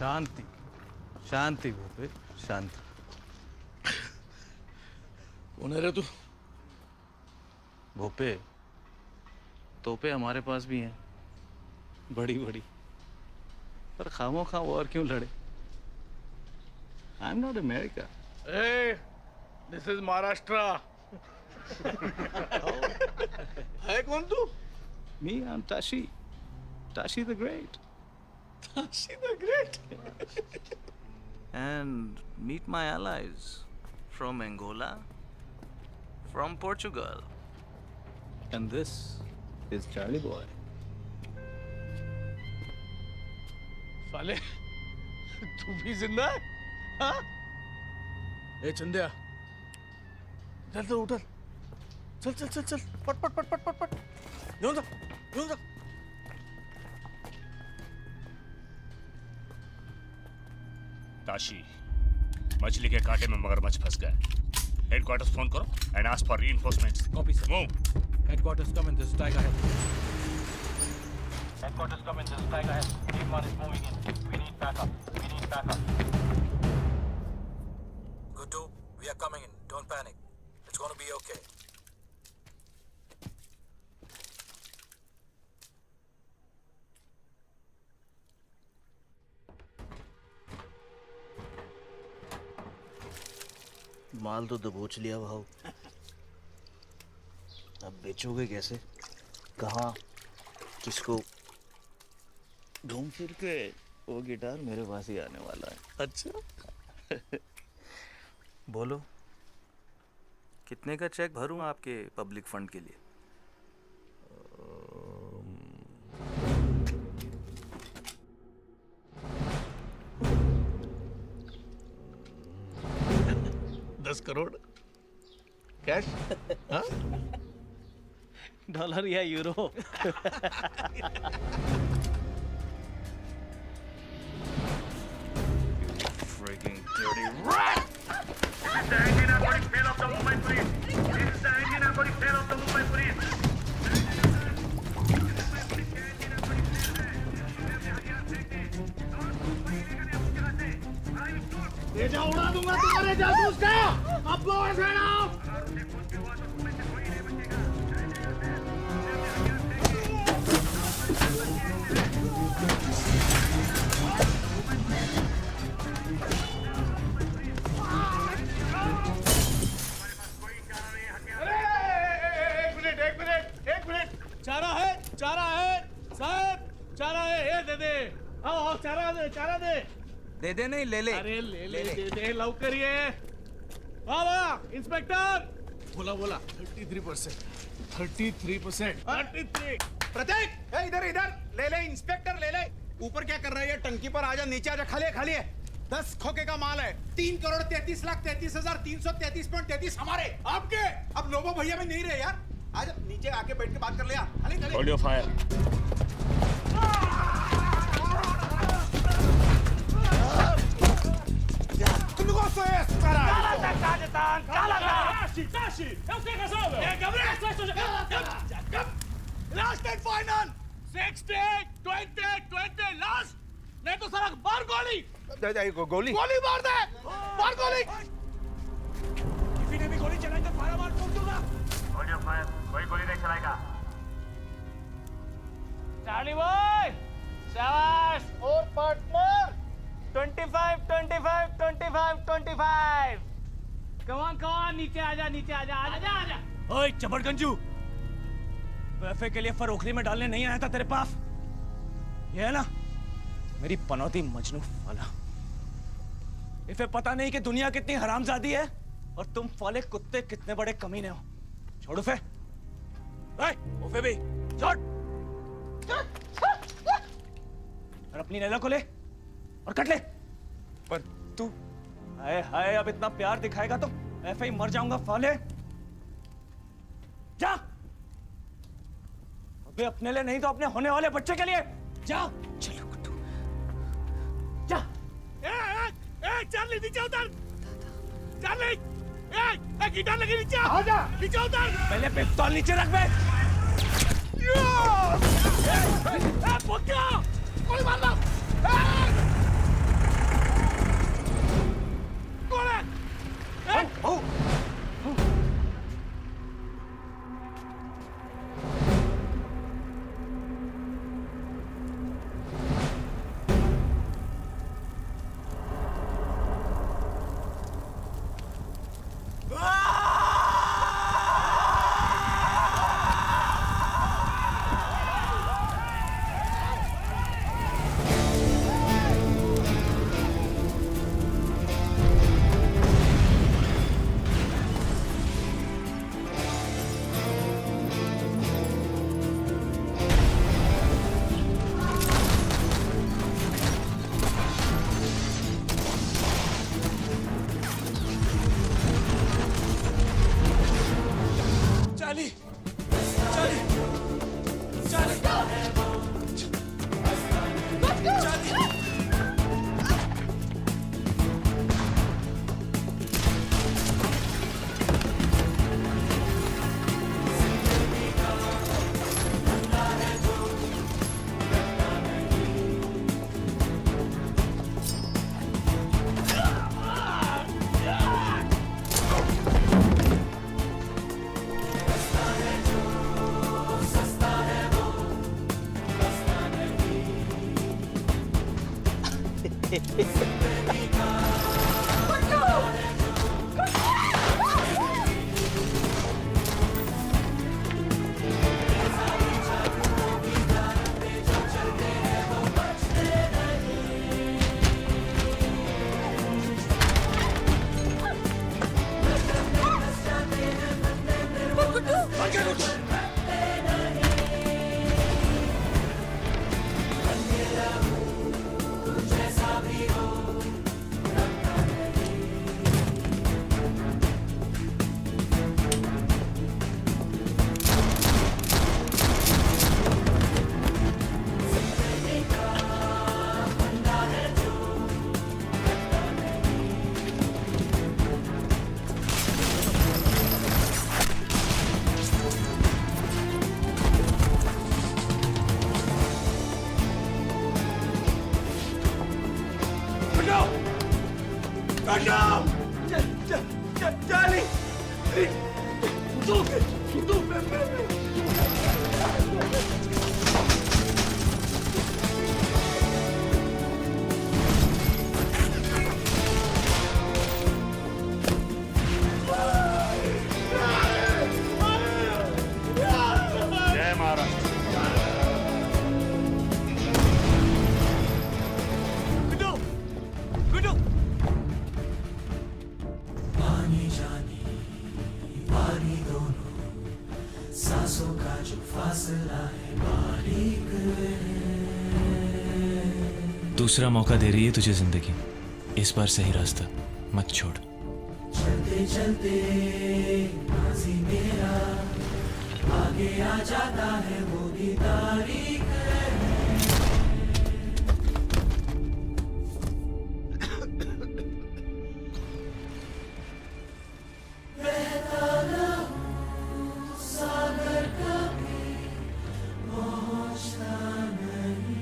शांति शांति भोपे शांति।
कौन है रे तू?
भोपे तोपे हमारे पास भी हैं, बड़ी बड़ी, पर खामो खा वॉर क्यों लड़े? I am not America.
ए, दिस इज महाराष्ट्र। है कौन तू?
मी I am Tashi, Tashi the great.
Tashi the Great.
And meet my allies from Angola, from Portugal. And this is Charlie Boy.
साले तू भी जिंदा है? हाँ? ए चंदिया, चल तो उठल, चल चल चल चल, पट पट पट पट पट पट, यूं जा, यूं जा।
ताशी, मछली के कांटे में मगरमच्छ फंस गया। हेडक्वार्टर्स फोन करो and ask for reinforcements.
Copy sir.
Move.
Headquarters come in, this is tiger head.
Headquarters come in, this is Tiger Head. Team 1 is moving in. We need backup. We need backup.
Guddu, we are coming in. Don't panic. It's gonna be okay.
माल तो दबोच लिया भाव, अब बेचोगे कैसे? कहाँ? किसको? घूम फिर के वो गिटार मेरे पास ही आने वाला है।
अच्छा
बोलो, कितने का चेक भरूं आपके पब्लिक फंड के लिए?
$10 करोड़ कैश? हाँ?
डॉलर या euro? Freaking dirty rat!
This is the Indianapolis tail of the Mumbai police. This is the Indianapolis tail of the Mumbai police.
Teja उड़ा दूंगा तुम्हारे जासूस का। अब गो एंड रन आउट।
एक मिनट, चारा है साहब, चारा है, ये दे दे। आओ चारा दे।
दे दे नहीं, ले ले।
अरे ले दे लवकर ये। वाह इंस्पेक्टर। बोला 33%, 33%।
प्रतीक, इधर ले इंस्पेक्टर ले। ऊपर क्या कर रहा है ये? टंकी पर आजा, नीचे आजा, खाली है। 10 खोखे का माल है। 3,33,33,333.33 हमारे, आपके। अब लोबो भैया में नहीं रहे यार। आज नीचे आके बैठ के बात कर ले यार।
Hold your fire.
Last and final 60 20 20 last नहीं तो सर मार गोली
गोली
मार दे मार गोली किसी ने भी गोली चलाई तो फायर मार ठोक दूंगा
होल्ड योर फायर, कोई गोली नहीं चलाएगा।
चार्ली बॉय शाबाश और पार्टनर 25 25 25 25 कमान कमान नीचे आजा
ओए चबड़गंजू वैफे के लिए फरोखली में डालने नहीं आया था तेरे पास ये है ना मेरी पनौती मजनू वाला इसे पता नहीं कि दुनिया कितनी हरामजादी है और तुम फाले कुत्ते कितने बड़े कमीने हो छोड़ उसे उसे भी छोड़ और अपनी नैला को ले और कट ले पर तू हाय हाय अब इतना प्यार दिखाएगा तो ऐसे ही मर जाऊंगा फाले जा अबे अपने लिए नहीं तो अपने होने वाले बच्चे के लिए जा चलो गुड्डू जा ए चार्ली नीचे उतर चार्ली ए गिटार लगे नीचे आ जा नीचे उतर पहले पिस्तौल नीचे रख बे ए पक्का कोई मार लो कौन है ओ
दूसरा मौका दे रही है तुझे जिंदगी इस बार सही रास्ता मत छोड़।
चलते चलते नाज़ी मेरा आगे आ जाता है वो भी तारीख बहता ना हूँ सागर कभी पहुँचता नहीं।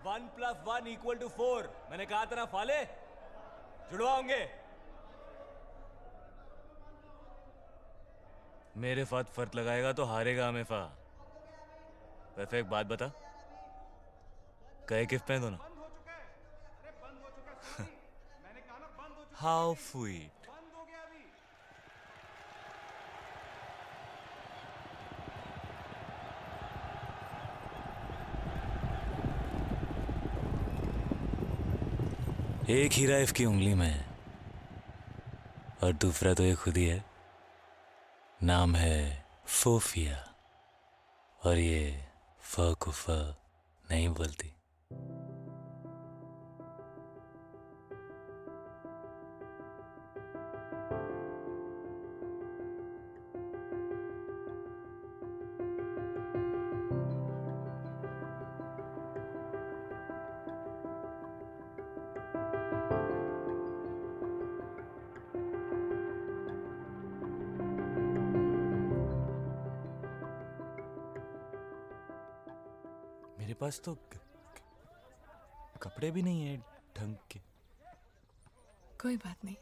One plus one equal to 4। मैंने कहा था ना फाले, जुड़वाओगे। मेरे साथ फर्क लगाएगा तो हारेगा हमेशा। वैसे एक बात बता, कहे किस पे दोनों? How sweet.
एक हीरा इसकी उंगली में है और दूसरा तो ये खुद ही है। नाम है सोफिया और ये फ को फ नहीं बोलती।
मेरे पास तो कपड़े भी नहीं है ढंग के।
कोई बात नहीं,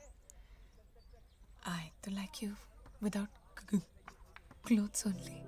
आई तो like you without clothes only.